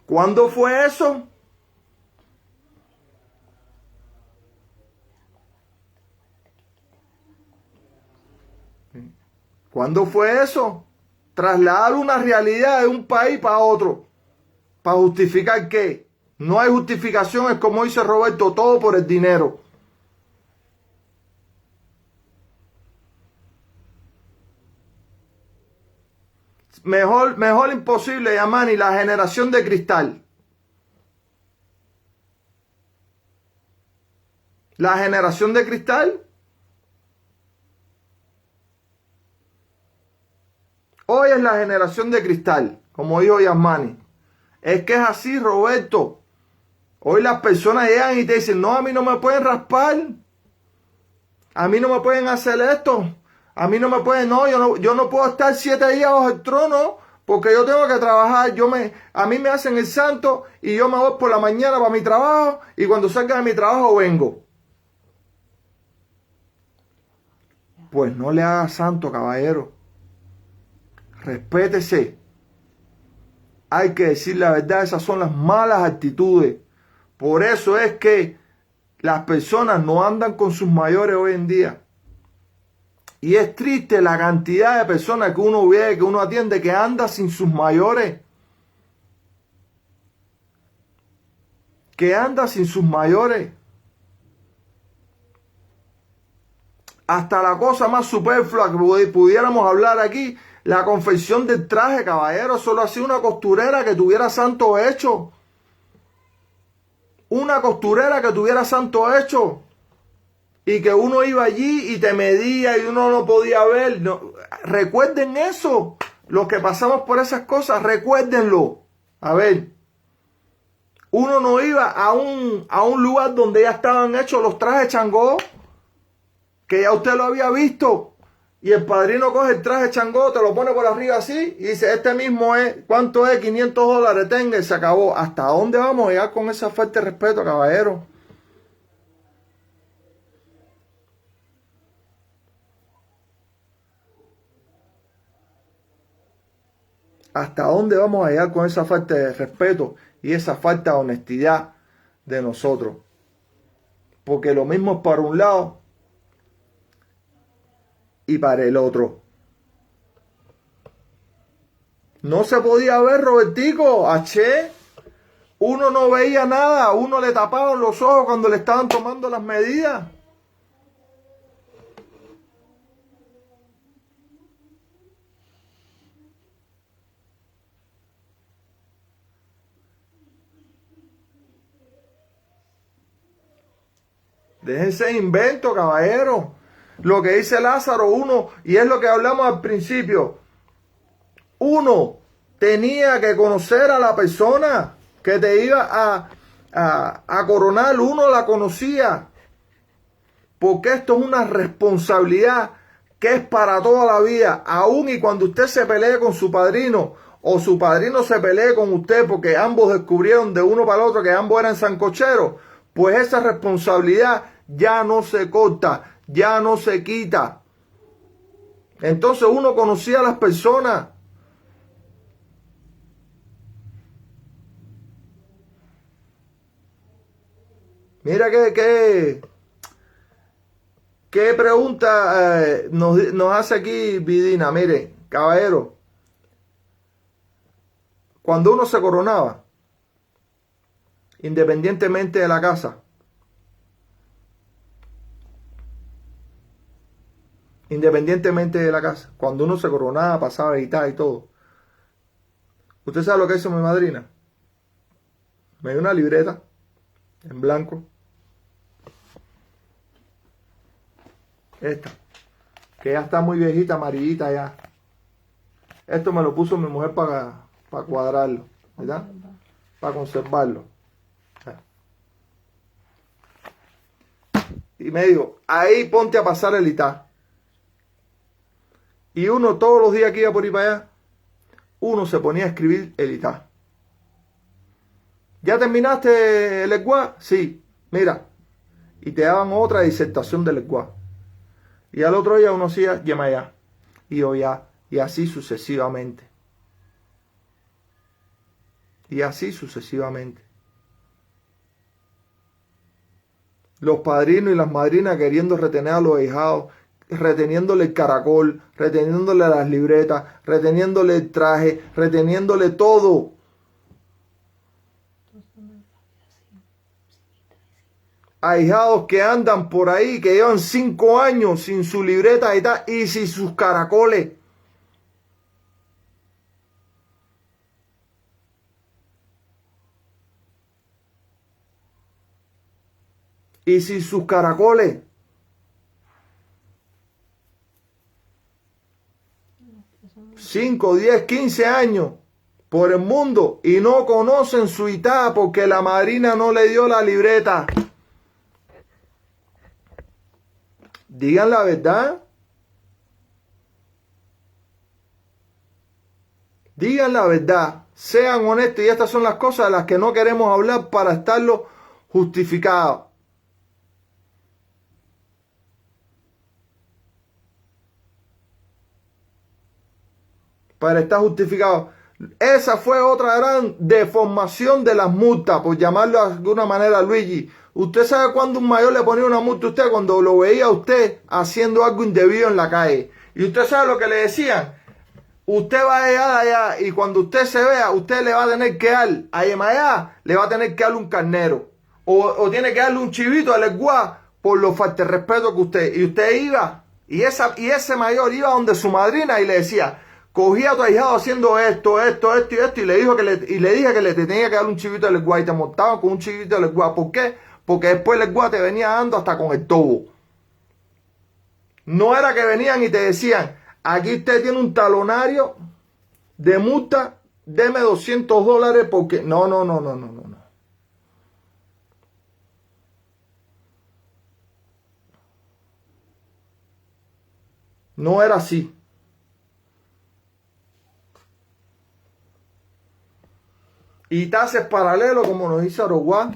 ¿Cuándo fue eso? ¿Cuándo fue eso? Trasladar una realidad de un país para otro. ¿Para justificar qué? No hay justificación, es como dice Roberto, todo por el dinero. Mejor imposible, Yamani, la generación de cristal. La generación de cristal. Hoy es la generación de cristal, como dijo Yasmani. Es que es así, Roberto. Hoy las personas llegan y te dicen, no, a mí no me pueden raspar. A mí no me pueden hacer esto. A mí no me pueden, no, yo no puedo estar 7 días bajo el trono porque yo tengo que trabajar. A mí me hacen el santo y yo me voy por la mañana para mi trabajo y cuando salga de mi trabajo vengo. Pues no le haga santo, caballero. Respétese. Hay que decir la verdad, esas son las malas actitudes. Por eso es que las personas no andan con sus mayores hoy en día. Y es triste la cantidad de personas que uno ve, que uno atiende, que anda sin sus mayores. Que anda sin sus mayores. Hasta la cosa más superflua que pudiéramos hablar aquí, la confección del traje, caballero, solo hacía una costurera que tuviera santo hecho. Una costurera que tuviera santo hecho. Y que uno iba allí y te medía y uno no podía ver. No. Recuerden eso. Los que pasamos por esas cosas, recuérdenlo. A ver. Uno no iba a un lugar donde ya estaban hechos los trajes Changó. Que ya usted lo había visto. Y el padrino coge el traje Changó, te lo pone por arriba así y dice, este mismo es, ¿cuánto es? $500, tenga, y se acabó. ¿Hasta dónde vamos a llegar con esa falta de respeto, caballero? ¿Hasta dónde vamos a llegar con esa falta de respeto y esa falta de honestidad de nosotros? Porque lo mismo es para un lado y para el otro. No se podía ver, Robertico, Che. Uno no veía nada, uno le tapaban los ojos cuando le estaban tomando las medidas. Déjense de invento, caballero. Lo que dice Lázaro, uno, y es lo que hablamos al principio, uno tenía que conocer a la persona que te iba a coronar, uno la conocía, porque esto es una responsabilidad que es para toda la vida, aun y cuando usted se pelee con su padrino, o su padrino se pelee con usted, porque ambos descubrieron de uno para el otro que ambos eran sancocheros, pues esa responsabilidad ya no se corta, ya no se quita. Entonces uno conocía a las personas. Mira qué pregunta nos hace aquí Vidina. Mire, caballero, cuando uno se coronaba, independientemente de la casa, cuando uno se coronaba, pasaba a editar y todo, ¿usted sabe lo que hizo mi madrina? Me dio una libreta en blanco, esta, que ya está muy viejita, amarillita ya. Esto me lo puso mi mujer para cuadrarlo, ¿verdad? Para conservarlo. Y me dijo, ahí ponte a pasar el ITA. Y uno todos los días que iba por ir para allá, uno se ponía a escribir el ITA. ¿Ya terminaste el ECUA? Sí, mira. Y te daban otra disertación del ECUA. Y al otro día uno hacía Yemayá. Y Oyá. Y así sucesivamente. Y así sucesivamente. Los padrinos y las madrinas queriendo retener a los ahijados, reteniéndole el caracol, reteniéndole las libretas, reteniéndole el traje, reteniéndole todo. Ahijados que andan por ahí, que llevan 5 años sin su libreta y tal, y sin sus caracoles. Y sin sus caracoles. Cinco, 10, 15 años por el mundo y no conocen su ITA porque la madrina no le dio la libreta. Digan la verdad. Digan la verdad. Sean honestos. Y estas son las cosas de las que no queremos hablar para estarlo justificados. Para estar justificado. Esa fue otra gran deformación de las multas, por llamarlo de alguna manera, Luigi. Usted sabe cuando un mayor le ponía una multa a usted, cuando lo veía a usted haciendo algo indebido en la calle. Y usted sabe lo que le decían. Usted va a llegar allá y cuando usted se vea, usted le va a tener que dar, allá le va a tener que darle un carnero. O tiene que darle un chivito al esguá por lo falta de respeto que usted. Y usted iba, y ese mayor iba donde su madrina y le decía, cogía a tu ahijado haciendo esto, y le dije que le tenía que dar un chivito al esguá y te montaban con un chivito al esguá. ¿Por qué? Porque después el esguá te venía dando hasta con el tobo. No era que venían y te decían, aquí usted tiene un talonario de multa, deme $200 porque... No. No era así. Y tases paralelo, como nos dice Aroguá.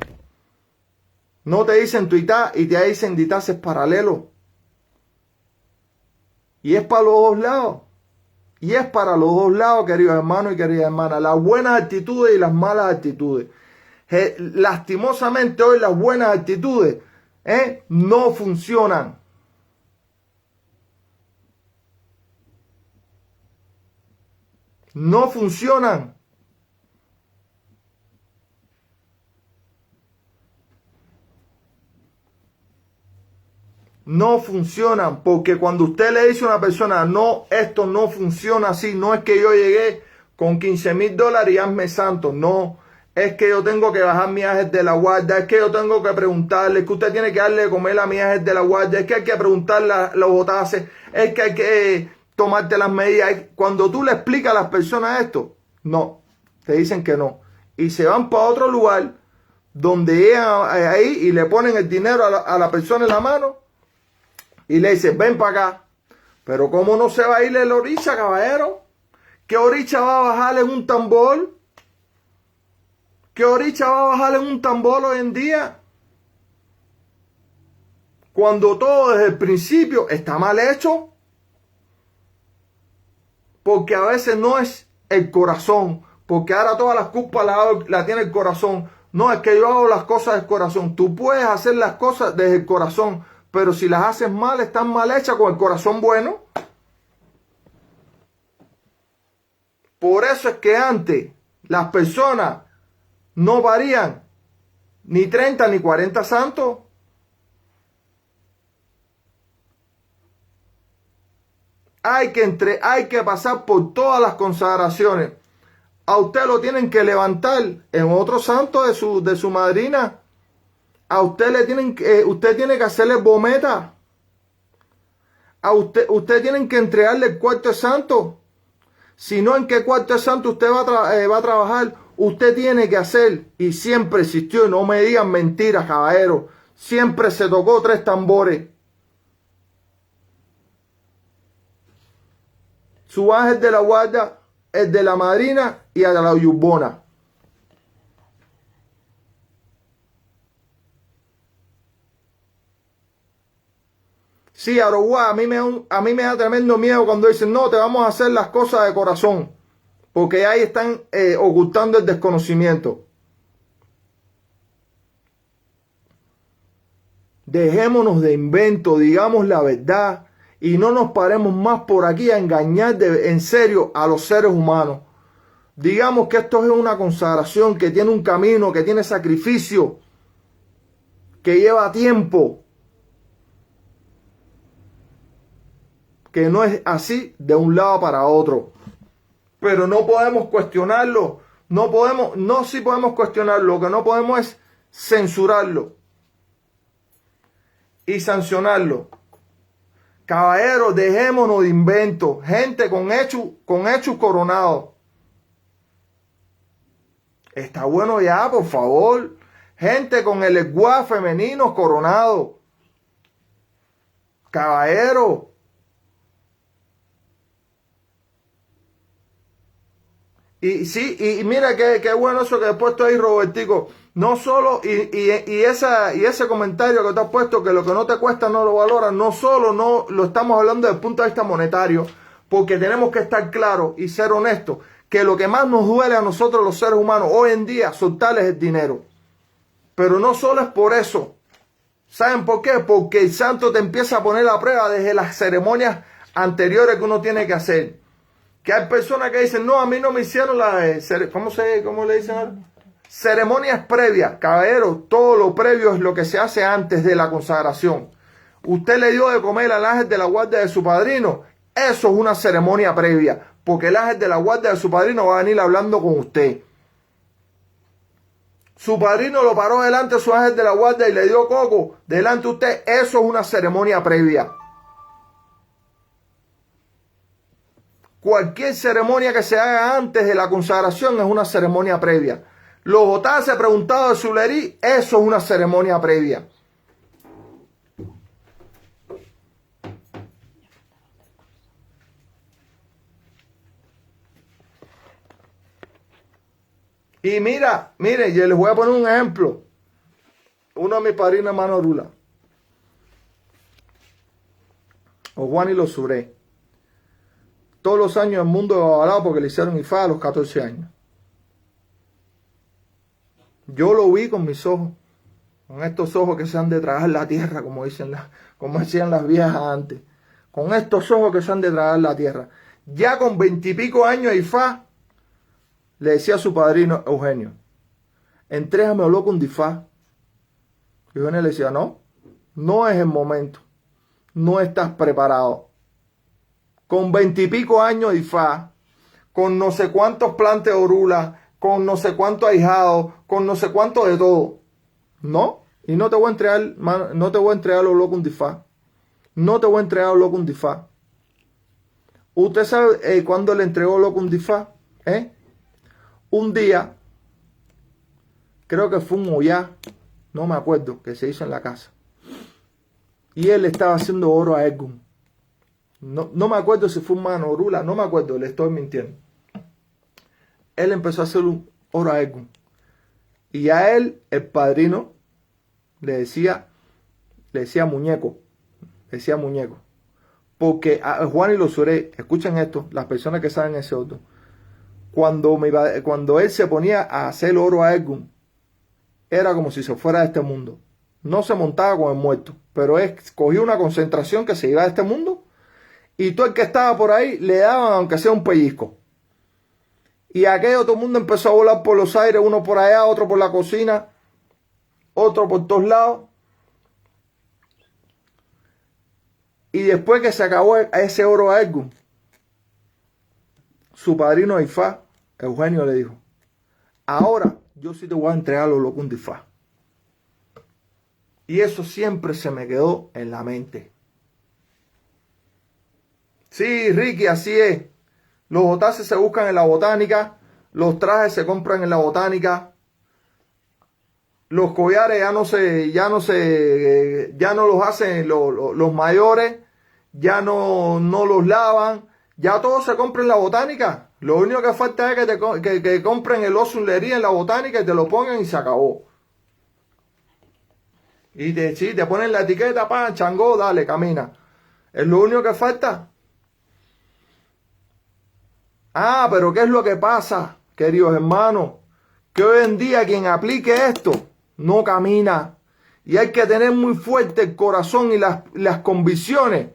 No te dicen tu ITA y te dicen ditases paralelo. Y es para los dos lados. Y es para los dos lados, queridos hermanos y queridas hermanas. Las buenas actitudes y las malas actitudes. Lastimosamente hoy las buenas actitudes no funcionan. No funcionan. No funcionan, porque cuando usted le dice a una persona, no, esto no funciona así, no es que yo llegué con $15,000 y hazme santo, no, es que yo tengo que bajar miajes de la guardia, es que yo tengo que preguntarle, es que usted tiene que darle de comer a miajes de la guardia, es que hay que preguntarle los botaces, es que hay que tomarte las medidas. Cuando tú le explicas a las personas esto, no, te dicen que no, y se van para otro lugar donde llegan ahí y le ponen el dinero a la persona en la mano y le dicen, ven para acá. Pero ¿cómo no se va a ir el oricha, caballero? ¿Qué oricha va a bajar en un tambor? ¿Qué oricha va a bajar en un tambor hoy en día? Cuando todo desde el principio está mal hecho. Porque a veces no es el corazón. Porque ahora todas las culpas la tiene el corazón. No, es que yo hago las cosas del corazón. Tú puedes hacer las cosas desde el corazón. Pero si las haces mal, están mal hechas con el corazón bueno. Por eso es que antes las personas no varían ni 30 ni 40 santos. Hay que pasar por todas las consagraciones. A usted lo tienen que levantar en otro santo de su madrina. A usted usted tiene que hacerle bometa. A usted tienen que entregarle el cuarto de santo. Si no, ¿en qué cuarto de santo usted va a trabajar? Usted tiene que hacer, y siempre existió, y no me digan mentiras, caballero, siempre se tocó 3 tambores. Su ángel de la guardia, el de la madrina y el de la yurbona. Sí, Aroguá, a mí me da tremendo miedo cuando dicen, no, te vamos a hacer las cosas de corazón. Porque ahí están ocultando el desconocimiento. Dejémonos de invento, digamos la verdad Y no nos paremos más por aquí a engañar en serio a los seres humanos. Digamos que esto es una consagración que tiene un camino, que tiene sacrificio, que lleva tiempo. Que no es así de un lado para otro. Pero no podemos cuestionarlo. Sí podemos cuestionarlo. Lo que no podemos es censurarlo y sancionarlo. Caballeros, dejémonos de inventos. Gente con hechos coronados. Está bueno ya, por favor. Gente con el esguá femenino coronado. Caballeros. Y sí, y mira qué bueno eso que has puesto ahí, Robertico. No solo, y ese comentario que te has puesto, que lo que no te cuesta no lo valoras, no solo no lo estamos hablando desde el punto de vista monetario, porque tenemos que estar claros y ser honestos, que lo que más nos duele a nosotros los seres humanos hoy en día, soltarles el dinero. Pero no solo es por eso. ¿Saben por qué? Porque el santo te empieza a poner a prueba desde las ceremonias anteriores que uno tiene que hacer. Que hay personas que dicen, no, a mí no me hicieron ¿cómo le dicen ahora? Ceremonias previas. Caballero, todo lo previo es lo que se hace antes de la consagración. Usted le dio de comer al ángel de la guardia de su padrino. Eso es una ceremonia previa. Porque el ángel de la guardia de su padrino va a venir hablando con usted. Su padrino lo paró delante de su ángel de la guardia y le dio coco delante de usted. Eso es una ceremonia previa. Cualquier ceremonia que se haga antes de la consagración es una ceremonia previa. Los otaces preguntados de Zulerí, eso es una ceremonia previa. Y mire, yo les voy a poner un ejemplo. Uno de mis padrinos, hermano Rula. O Juan y los Suré. Todos los años el mundo de Babalao porque le hicieron IFA a los 14 años. Yo lo vi con mis ojos. Con estos ojos que se han de tragar la tierra, como decían las viejas antes. Con estos ojos que se han de tragar la tierra. Ya con 20 y pico años de IFA, le decía a su padrino Eugenio, entrégame loco un difá. Y Eugenio le decía, no es el momento. No estás preparado. Con 20 y pico años de IFA, con no sé cuántos plantes de orula, con no sé cuántos ahijados, con no sé cuánto de todo. No, y no te voy a entregar los locos un difá. No te voy a entregar los locos un difá. ¿Usted sabe cuándo le entregó loco un difá? Un día, creo que fue un oyá, no me acuerdo, que se hizo en la casa. Y él estaba haciendo oro a Edgun. No me acuerdo si fue un manorula, no me acuerdo, le estoy mintiendo. Él empezó a hacer un oro a Edgun. Y a él, el padrino, le decía muñeco. Le decía muñeco. Porque a Juan y los Suré, escuchen esto, las personas que saben ese otro. Cuando él se ponía a hacer oro a Edgun, era como si se fuera de este mundo. No se montaba con el muerto, pero cogía una concentración que se iba de este mundo. Y todo el que estaba por ahí le daban aunque sea un pellizco. Y aquello todo el mundo empezó a volar por los aires, uno por allá, otro por la cocina, otro por todos lados. Y después que se acabó ese oro a Edgun, su padrino de IFA, Eugenio, le dijo, ahora yo sí te voy a entregar los locos de IFA. Y eso siempre se me quedó en la mente. Sí, Ricky, así es. Los otaces se buscan en la botánica, los trajes se compran en la botánica, los collares ya no los hacen los mayores, ya no los lavan, ya todo se compra en la botánica. Lo único que falta es que compren el osulería en la botánica y te lo pongan y se acabó. Y te ponen la etiqueta, changó, dale, camina. Es lo único que falta. Pero ¿qué es lo que pasa, queridos hermanos? Que hoy en día quien aplique esto no camina. Y hay que tener muy fuerte el corazón y las convicciones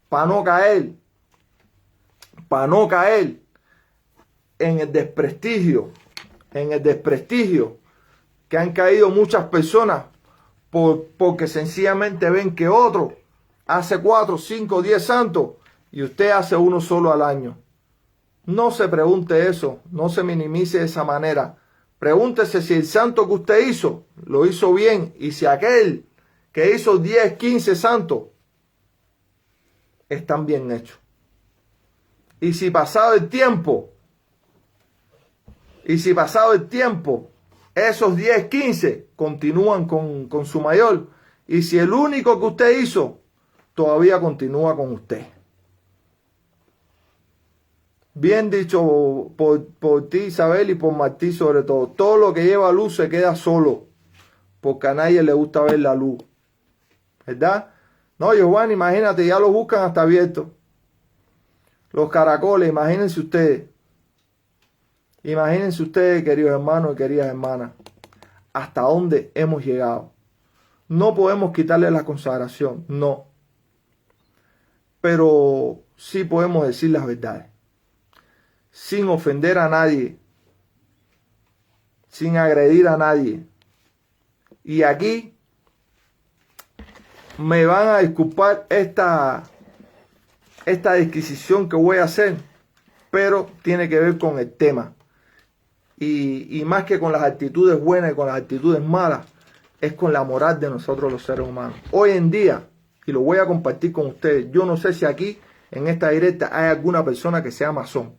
para no caer en el desprestigio que han caído muchas personas porque sencillamente ven que otro hace 4, 5, 10 santos y usted hace uno solo al año. No se pregunte eso, no se minimice de esa manera. Pregúntese si el santo que usted hizo, lo hizo bien, y si aquel que hizo 10, 15 santos están bien hechos. Y si pasado el tiempo, esos 10, 15 continúan con su mayor, y si el único que usted hizo todavía continúa con usted. Bien dicho por ti, Isabel, y por Martí sobre todo. Todo lo que lleva luz se queda solo, porque a nadie le gusta ver la luz. ¿Verdad? No, Giovanni, imagínate, ya lo buscan hasta abierto. Los caracoles, imagínense ustedes. Imagínense ustedes, queridos hermanos y queridas hermanas, hasta dónde hemos llegado. No podemos quitarle la consagración, no. Pero sí podemos decir las verdades, sin ofender a nadie, sin agredir a nadie. Y aquí me van a disculpar esta disquisición que voy a hacer, pero tiene que ver con el tema. Y más que con las actitudes buenas y con las actitudes malas, es con la moral de nosotros los seres humanos. Hoy en día, y lo voy a compartir con ustedes, yo no sé si aquí en esta directa hay alguna persona que sea masón.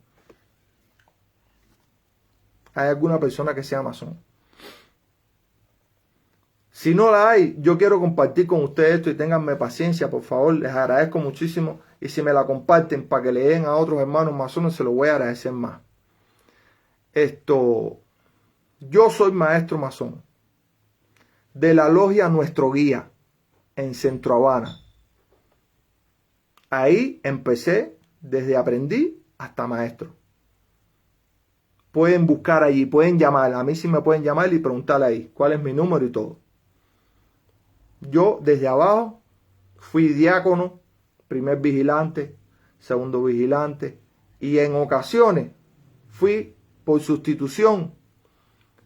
Hay alguna persona que sea masón. Si no la hay, yo quiero compartir con ustedes esto y ténganme paciencia, por favor. Les agradezco muchísimo. Y si me la comparten para que le den a otros hermanos masones, se lo voy a agradecer más. Yo soy maestro masón de la logia Nuestro Guía en Centro Habana. Ahí empecé desde aprendí hasta maestro. Pueden buscar allí, pueden llamar. A mí sí me pueden llamar y preguntar ahí cuál es mi número y todo. Yo desde abajo fui diácono, primer vigilante, segundo vigilante, y en ocasiones fui por sustitución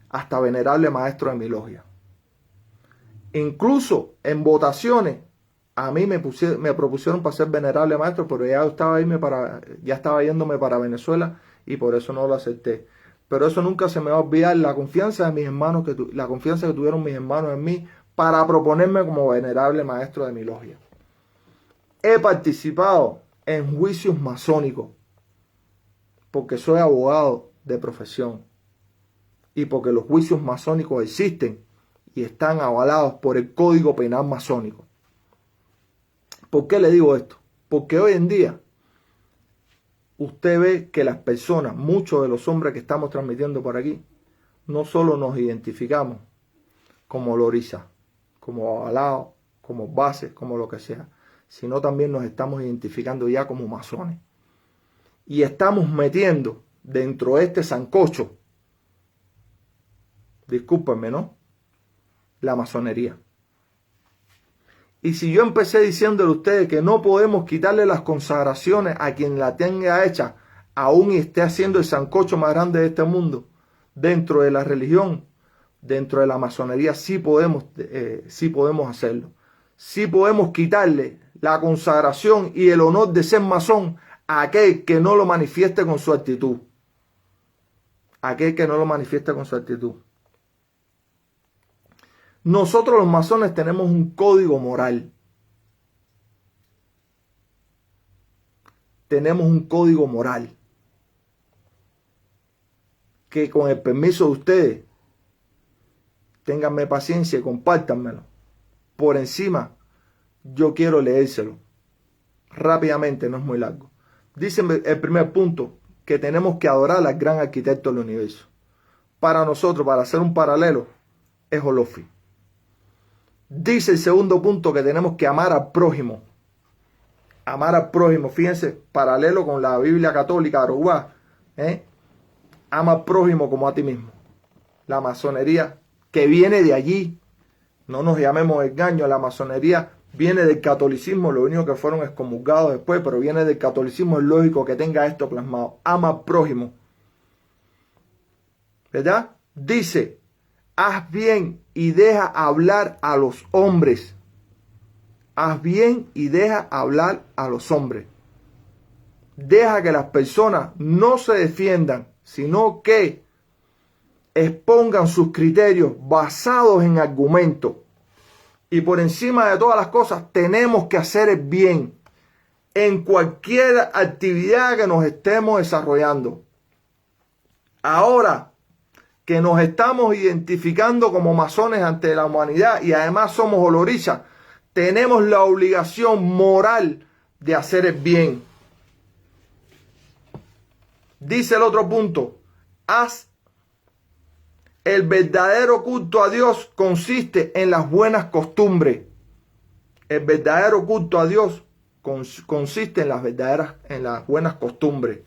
hasta venerable maestro de mi logia. Incluso en votaciones a mí me propusieron para ser venerable maestro, pero ya estaba yéndome para Venezuela y por eso no lo acepté. Pero eso nunca se me va a olvidar, la confianza de mis hermanos, la confianza que tuvieron mis hermanos en mí para proponerme como venerable maestro de mi logia. He participado en juicios masónicos porque soy abogado de profesión y porque los juicios masónicos existen y están avalados por el Código Penal masónico. ¿Por qué le digo esto? Porque hoy en día usted ve que las personas, muchos de los hombres que estamos transmitiendo por aquí, no solo nos identificamos como Loriza, como avalado, como base, como lo que sea, sino también nos estamos identificando ya como masones. Y estamos metiendo dentro de este sancocho, discúlpenme, ¿no?, la masonería. Y si yo empecé diciéndole a ustedes que no podemos quitarle las consagraciones a quien la tenga hecha, aún y esté haciendo el sancocho más grande de este mundo, dentro de la religión, dentro de la masonería, sí podemos hacerlo. Sí podemos quitarle la consagración y el honor de ser masón a aquel que no lo manifieste con su actitud. Aquel que no lo manifieste con su actitud. Nosotros los masones tenemos un código moral. Tenemos un código moral que, con el permiso de ustedes, ténganme paciencia y compártanmelo. Por encima, yo quiero leérselo rápidamente, no es muy largo. Dice el primer punto que tenemos que adorar al gran arquitecto del universo. Para nosotros, para hacer un paralelo, es Olofri. Dice el segundo punto que tenemos que amar al prójimo. Amar al prójimo, fíjense, paralelo con la Biblia católica, Arugá, ama al prójimo como a ti mismo. La masonería que viene de allí, no nos llamemos engaño, la masonería viene del catolicismo, lo único que fueron excomulgados después, pero viene del catolicismo, es lógico que tenga esto plasmado. Ama al prójimo. ¿Verdad? Dice, haz bien y deja hablar a los hombres. Haz bien y deja hablar a los hombres. Deja que las personas no se defiendan, sino que expongan sus criterios basados en argumentos. Y por encima de todas las cosas, tenemos que hacer el bien en cualquier actividad que nos estemos desarrollando. Ahora que nos estamos identificando como masones ante la humanidad y además somos olorizas, tenemos la obligación moral de hacer el bien. Dice el otro punto, el verdadero culto a Dios consiste en las buenas costumbres. El verdadero culto a Dios consiste en las buenas costumbres.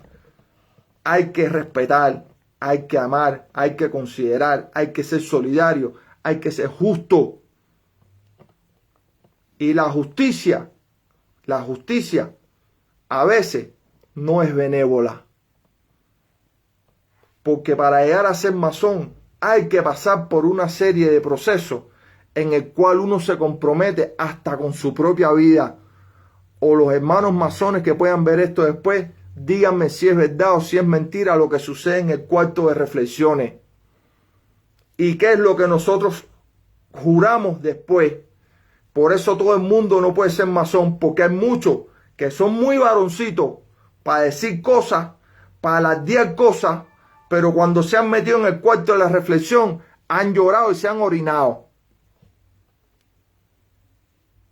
Hay que respetar, hay que amar, hay que considerar, hay que ser solidario, hay que ser justo. Y la justicia a veces no es benévola. Porque para llegar a ser masón hay que pasar por una serie de procesos en el cual uno se compromete hasta con su propia vida. O los hermanos masones que puedan ver esto después, díganme si es verdad o si es mentira lo que sucede en el cuarto de reflexiones. ¿Y qué es lo que nosotros juramos después? Por eso todo el mundo no puede ser masón, porque hay muchos que son muy varoncitos para decir cosas, para alardear cosas, pero cuando se han metido en el cuarto de la reflexión, han llorado y se han orinado.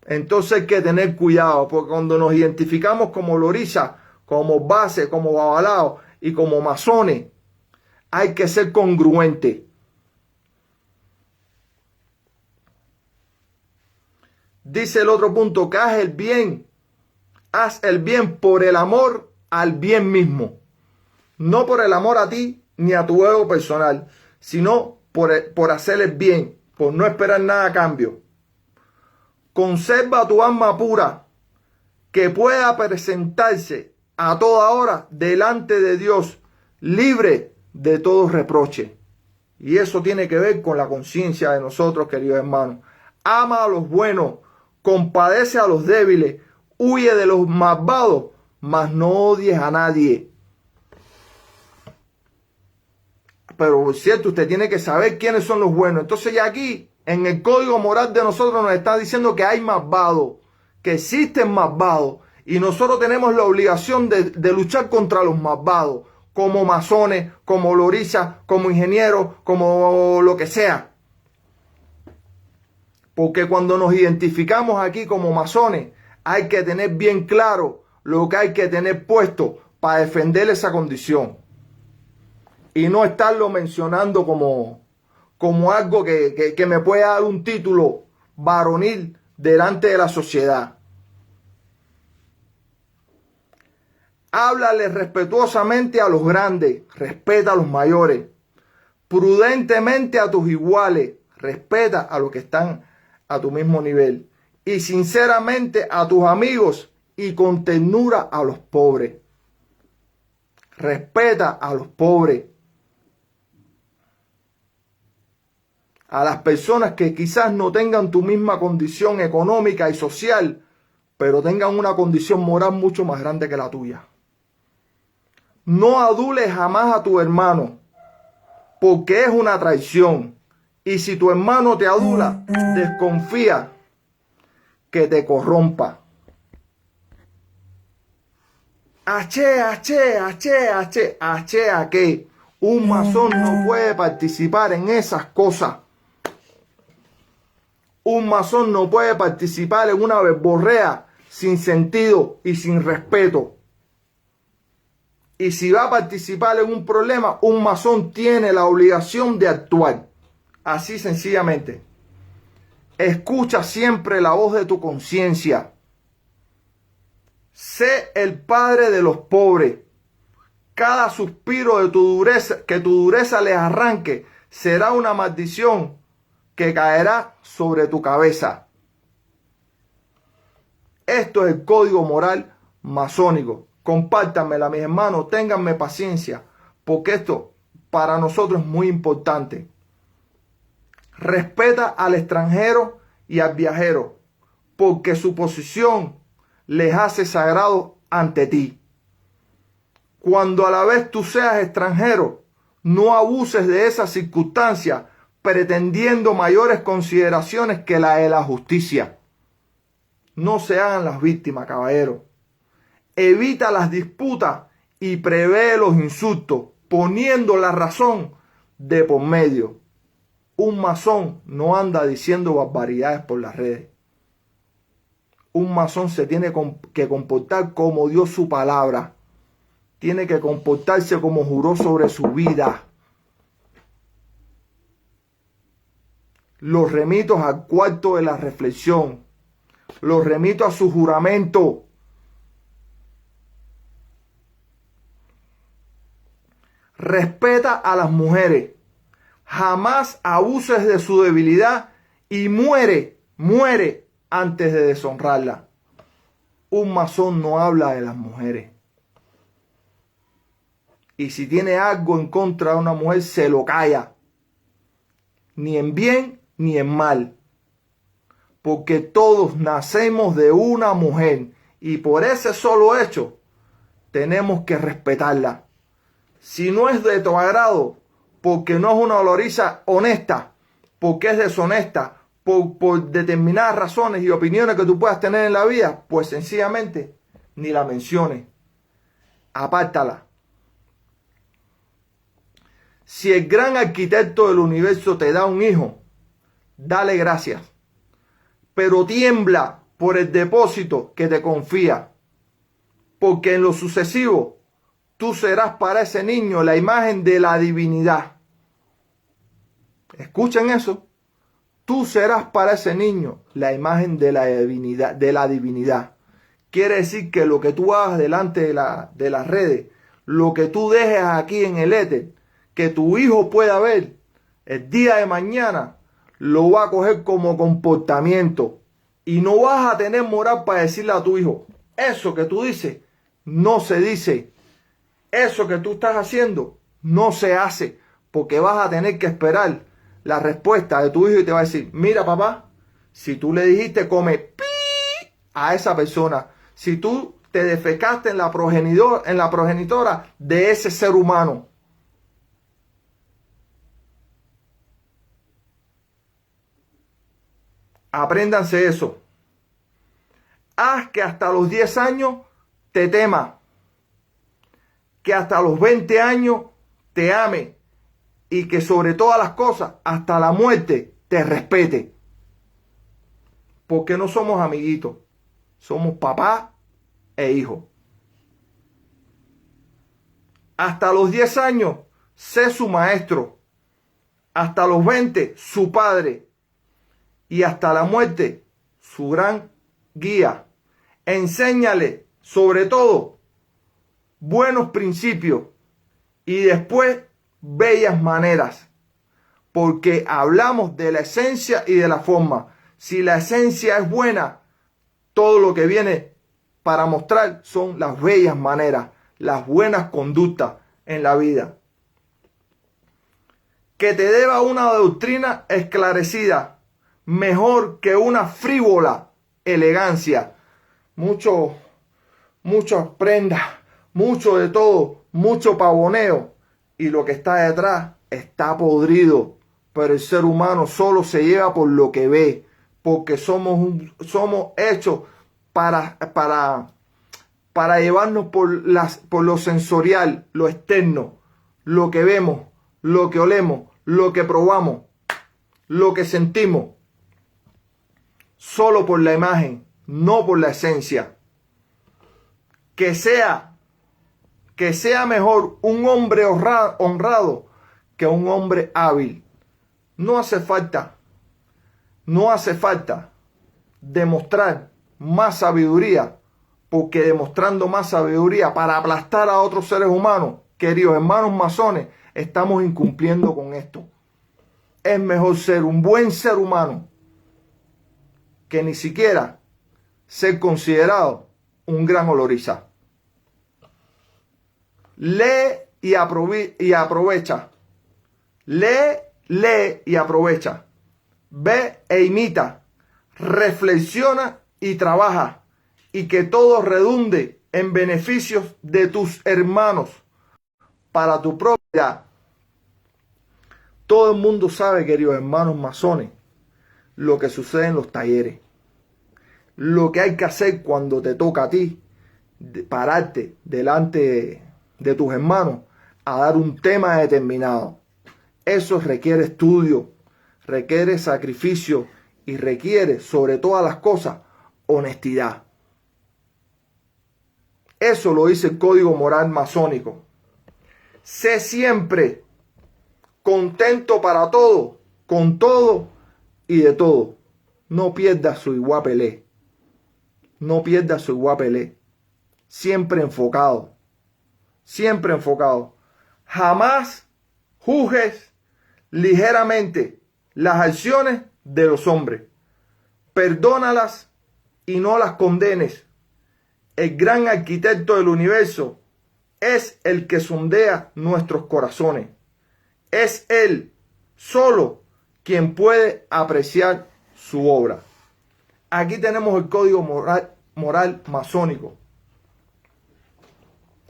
Entonces hay que tener cuidado, porque cuando nos identificamos como lorizas, como base, como babalaos y como masones, hay que ser congruentes. Dice el otro punto, que haz el bien por el amor al bien mismo. No por el amor a ti ni a tu ego personal, sino por hacer el bien, por no esperar nada a cambio. Conserva tu alma pura, que pueda presentarse a toda hora delante de Dios, libre de todo reproche. Y eso tiene que ver con la conciencia de nosotros, queridos hermanos. Ama a los buenos, compadece a los débiles, huye de los malvados, mas no odies a nadie. Pero por cierto, usted tiene que saber quiénes son los buenos. Entonces ya aquí, en el código moral de nosotros nos está diciendo que hay malvados, que existen malvados. Y nosotros tenemos la obligación de luchar contra los malvados, como masones, como lorizas, como ingenieros, como lo que sea. Porque cuando nos identificamos aquí como masones, hay que tener bien claro lo que hay que tener puesto para defender esa condición. Y no estarlo mencionando como algo que me puede dar un título varonil delante de la sociedad. Háblale respetuosamente a los grandes, respeta a los mayores. Prudentemente a tus iguales, respeta a los que están a tu mismo nivel. Y sinceramente a tus amigos y con ternura a los pobres. Respeta a los pobres. A las personas que quizás no tengan tu misma condición económica y social, pero tengan una condición moral mucho más grande que la tuya. No adules jamás a tu hermano, porque es una traición. Y si tu hermano te adula, desconfía que te corrompa. ¿A qué? Un masón no puede participar en esas cosas. Un masón no puede participar en una verborrea sin sentido y sin respeto. Y si va a participar en un problema, un masón tiene la obligación de actuar. Así sencillamente. Escucha siempre la voz de tu conciencia. Sé el padre de los pobres. Cada suspiro de tu dureza, que tu dureza les arranque, será una maldición que caerá sobre tu cabeza. Esto es el código moral masónico. Compártanmela, mis hermanos, ténganme paciencia, porque esto para nosotros es muy importante. Respeta al extranjero y al viajero, porque su posición les hace sagrado ante ti. Cuando a la vez tú seas extranjero, no abuses de esa circunstancia pretendiendo mayores consideraciones que la de la justicia. No se hagan las víctimas, caballero. Evita las disputas y prevé los insultos, poniendo la razón de por medio. Un masón no anda diciendo barbaridades por las redes. Un masón se tiene que comportar como dio su palabra. Tiene que comportarse como juró sobre su vida. Los remito al cuarto de la reflexión. Los remito a su juramento. Respeta a las mujeres. Jamás abuses de su debilidad y muere antes de deshonrarla. Un masón no habla de las mujeres. Y si tiene algo en contra de una mujer, se lo calla. Ni en bien ni en mal. Porque todos nacemos de una mujer. Y por ese solo hecho, tenemos que respetarla. Si no es de tu agrado, porque no es una valoriza honesta, porque es deshonesta, por determinadas razones y opiniones que tú puedas tener en la vida, pues sencillamente ni la menciones. Apártala. Si el gran arquitecto del universo te da un hijo, dale gracias. Pero tiembla por el depósito que te confía. Porque en lo sucesivo, tú serás para ese niño la imagen de la divinidad. Escuchen eso. Tú serás para ese niño la imagen de la divinidad. Quiere decir que lo que tú hagas delante de las redes, lo que tú dejes aquí en el éter, que tu hijo pueda ver el día de mañana, lo va a coger como comportamiento. Y no vas a tener moral para decirle a tu hijo, eso que tú dices, no se dice. Eso que tú estás haciendo, no se hace. Porque vas a tener que esperar la respuesta de tu hijo y te va a decir, mira papá, si tú le dijiste come pi a esa persona, si tú te defecaste en la progenitora de ese ser humano. Apréndanse eso. Haz que hasta los 10 años te tema. Que hasta los 20 años te ame. Y que sobre todas las cosas, hasta la muerte, te respete. Porque no somos amiguitos. Somos papá e hijo. Hasta los 10 años, sé su maestro. Hasta los 20, su padre. Y hasta la muerte, su gran guía. Enséñale, sobre todo, buenos principios y después bellas maneras. Porque hablamos de la esencia y de la forma. Si la esencia es buena, todo lo que viene para mostrar son las bellas maneras, las buenas conductas en la vida. Que te deba una doctrina esclarecida, mejor que una frívola elegancia. Muchas prendas, mucho de todo, mucho pavoneo. Y lo que está detrás está podrido. Pero el ser humano solo se lleva por lo que ve. Porque somos hechos para llevarnos por lo sensorial, lo externo. Lo que vemos, lo que olemos, lo que probamos, lo que sentimos. Solo por la imagen, no por la esencia. Que sea mejor un hombre honrado que un hombre hábil. No hace falta demostrar más sabiduría, porque demostrando más sabiduría para aplastar a otros seres humanos, queridos hermanos masones, estamos incumpliendo con esto. Es mejor ser un buen ser humano que ni siquiera ser considerado un gran oloriza. Lee y aprovecha. Lee y aprovecha. Ve e imita. Reflexiona y trabaja. Y que todo redunde en beneficios de tus hermanos para tu propia. Todo el mundo sabe, queridos hermanos masones, lo que sucede en los talleres. Lo que hay que hacer cuando te toca a ti pararte delante de tus hermanos a dar un tema determinado. Eso requiere estudio, requiere sacrificio y requiere, sobre todas las cosas, honestidad. Eso lo dice el código moral masónico. Sé siempre contento para todo, con todo y de todo. No pierdas su iguapelé. No pierdas su iguapelé. Siempre enfocado. Siempre enfocado. Jamás juzgues ligeramente las acciones de los hombres. Perdónalas y no las condenes. El gran arquitecto del universo es el que sondea nuestros corazones. Es Él solo quien puede apreciar su obra. Aquí tenemos el código moral masónico.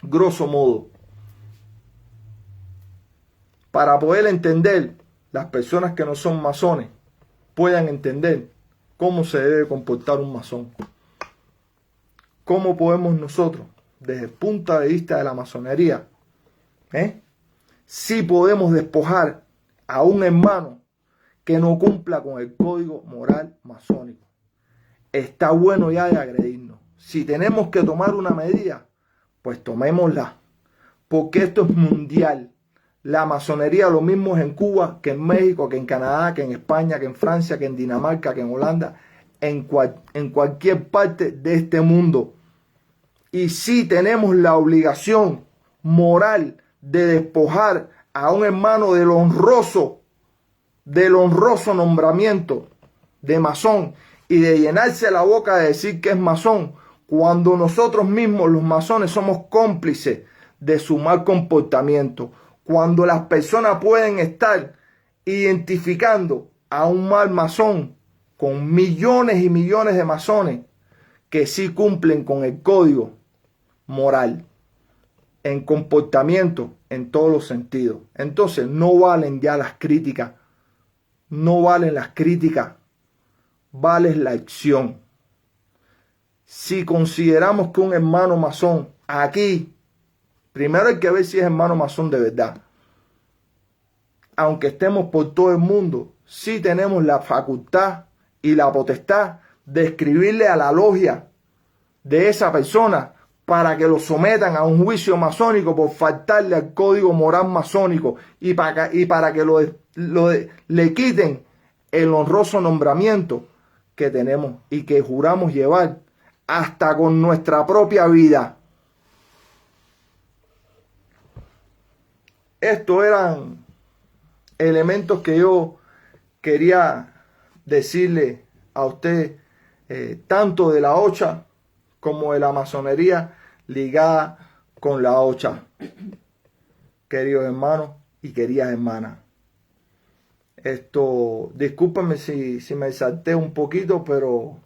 Grosso modo. Para poder entender, las personas que no son masones puedan entender cómo se debe comportar un masón. ¿Cómo podemos nosotros, desde el punto de vista de la masonería, si podemos despojar a un hermano que no cumpla con el código moral masónico? Está bueno ya de agredirnos. Si tenemos que tomar una medida, pues tomémosla, porque esto es mundial. La masonería lo mismo es en Cuba, que en México, que en Canadá, que en España, que en Francia, que en Dinamarca, que en Holanda, en cualquier parte de este mundo. Y sí tenemos la obligación moral de despojar a un hermano del honroso nombramiento de masón y de llenarse la boca de decir que es masón, cuando nosotros mismos los masones somos cómplices de su mal comportamiento, cuando las personas pueden estar identificando a un mal masón con millones y millones de masones que sí cumplen con el código moral, en comportamiento, en todos los sentidos. Entonces no valen ya las críticas, no valen las críticas, vale la acción. Si consideramos que un hermano masón aquí, primero hay que ver si es hermano masón de verdad. Aunque estemos por todo el mundo, sí tenemos la facultad y la potestad de escribirle a la logia de esa persona para que lo sometan a un juicio masónico por faltarle al código moral masónico y para que le quiten el honroso nombramiento que tenemos y que juramos llevar hasta con nuestra propia vida. Estos eran elementos que yo quería decirle a usted, tanto de la OCHA como de la masonería ligada con la OCHA. Queridos hermanos y queridas hermanas, discúlpenme si me salté un poquito, pero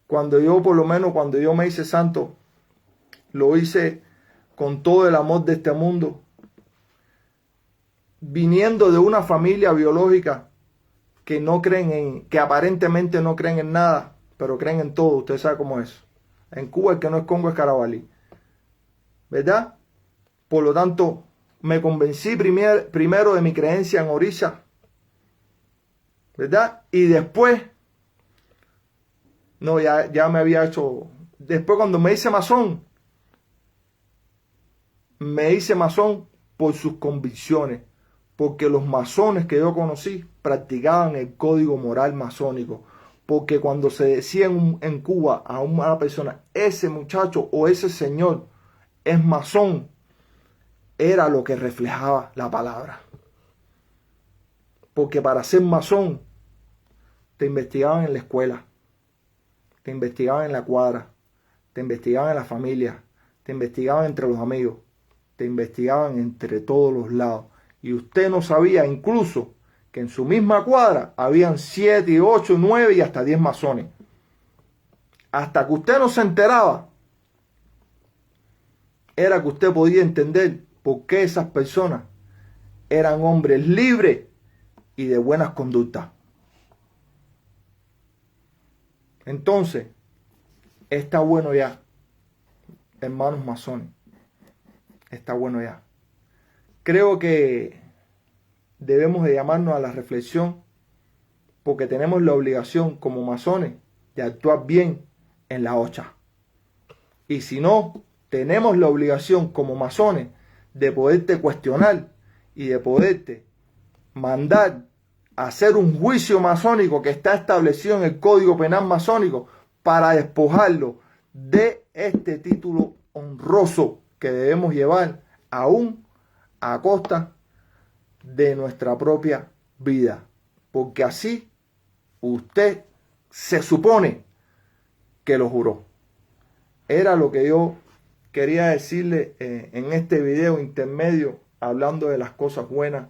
cuando yo me hice santo, lo hice con todo el amor de este mundo, viniendo de una familia biológica que que aparentemente no creen en nada, pero creen en todo. Usted sabe cómo es. En Cuba el que no es Congo es Carabalí, ¿verdad? Por lo tanto, me convencí primero de mi creencia en Orisa, ¿verdad? Y después, ya me había hecho, después cuando me hice masón por sus convicciones, porque los masones que yo conocí practicaban el código moral masónico, porque cuando se decía en Cuba a una persona, ese muchacho o ese señor es masón, era lo que reflejaba la palabra. Porque para ser masón te investigaban en la escuela, te investigaban en la cuadra, te investigaban en la familia, te investigaban entre los amigos, te investigaban entre todos los lados. Y usted no sabía incluso que en su misma cuadra habían 7, 8, 9 y hasta 10 masones. Hasta que usted no se enteraba, era que usted podía entender por qué esas personas eran hombres libres y de buenas conductas. Entonces, está bueno ya, hermanos masones, está bueno ya. Creo que debemos de llamarnos a la reflexión porque tenemos la obligación como masones de actuar bien en la hocha. Y si no, tenemos la obligación como masones de poderte cuestionar y de poderte mandar a hacer un juicio masónico que está establecido en el Código Penal masónico para despojarlo de este título honroso que debemos llevar aún a costa de nuestra propia vida. Porque así usted se supone que lo juró. Era lo que yo quería decirle en este video intermedio, hablando de las cosas buenas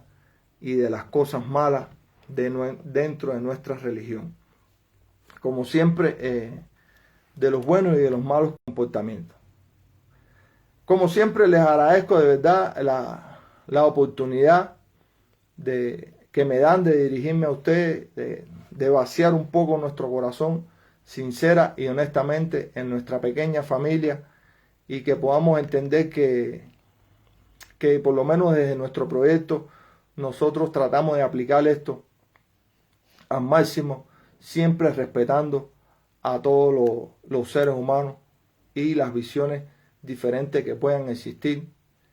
y de las cosas malas dentro de nuestra religión. Como siempre, de los buenos y de los malos comportamientos. Como siempre, les agradezco de verdad la oportunidad que me dan de dirigirme a ustedes, de vaciar un poco nuestro corazón sincera y honestamente en nuestra pequeña familia, y que podamos entender que por lo menos desde nuestro proyecto nosotros tratamos de aplicar esto al máximo, siempre respetando a todos los seres humanos y las visiones diferentes que puedan existir,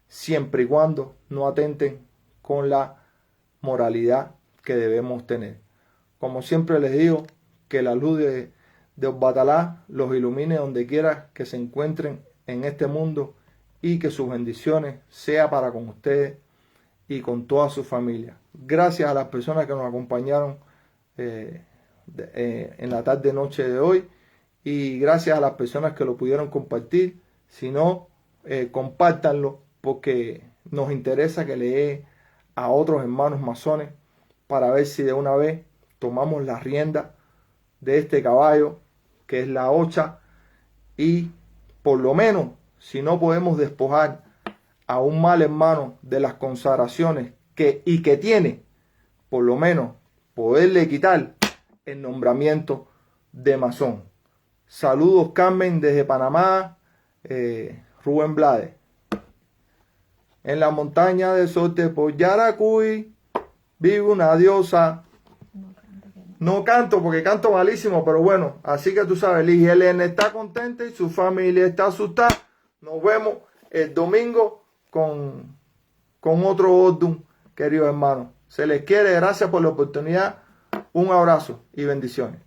siempre y cuando no atenten con la moralidad que debemos tener. Como siempre les digo, que la luz de Obatalá los ilumine donde quiera que se encuentren en este mundo, y que sus bendiciones sea para con ustedes y con toda su familia. Gracias a las personas que nos acompañaron en la tarde noche de hoy, y gracias a las personas que lo pudieron compartir. Si no, compártanlo, porque nos interesa que le llegue a otros hermanos masones para ver si de una vez tomamos la rienda de este caballo que es la hocha, y por lo menos, si no podemos despojar a un mal hermano de las consagraciones que tiene, por lo menos poderle quitar el nombramiento de masón. Saludos, Carmen, desde Panamá. Rubén Blades. En la montaña de Sote por Yaracuy vive una diosa. No canto porque canto malísimo, pero bueno, así que tú sabes, Ligia Elena está contenta y su familia está asustada. Nos vemos el domingo con otro Ordum, queridos hermanos. Se les quiere, gracias por la oportunidad. Un abrazo y bendiciones.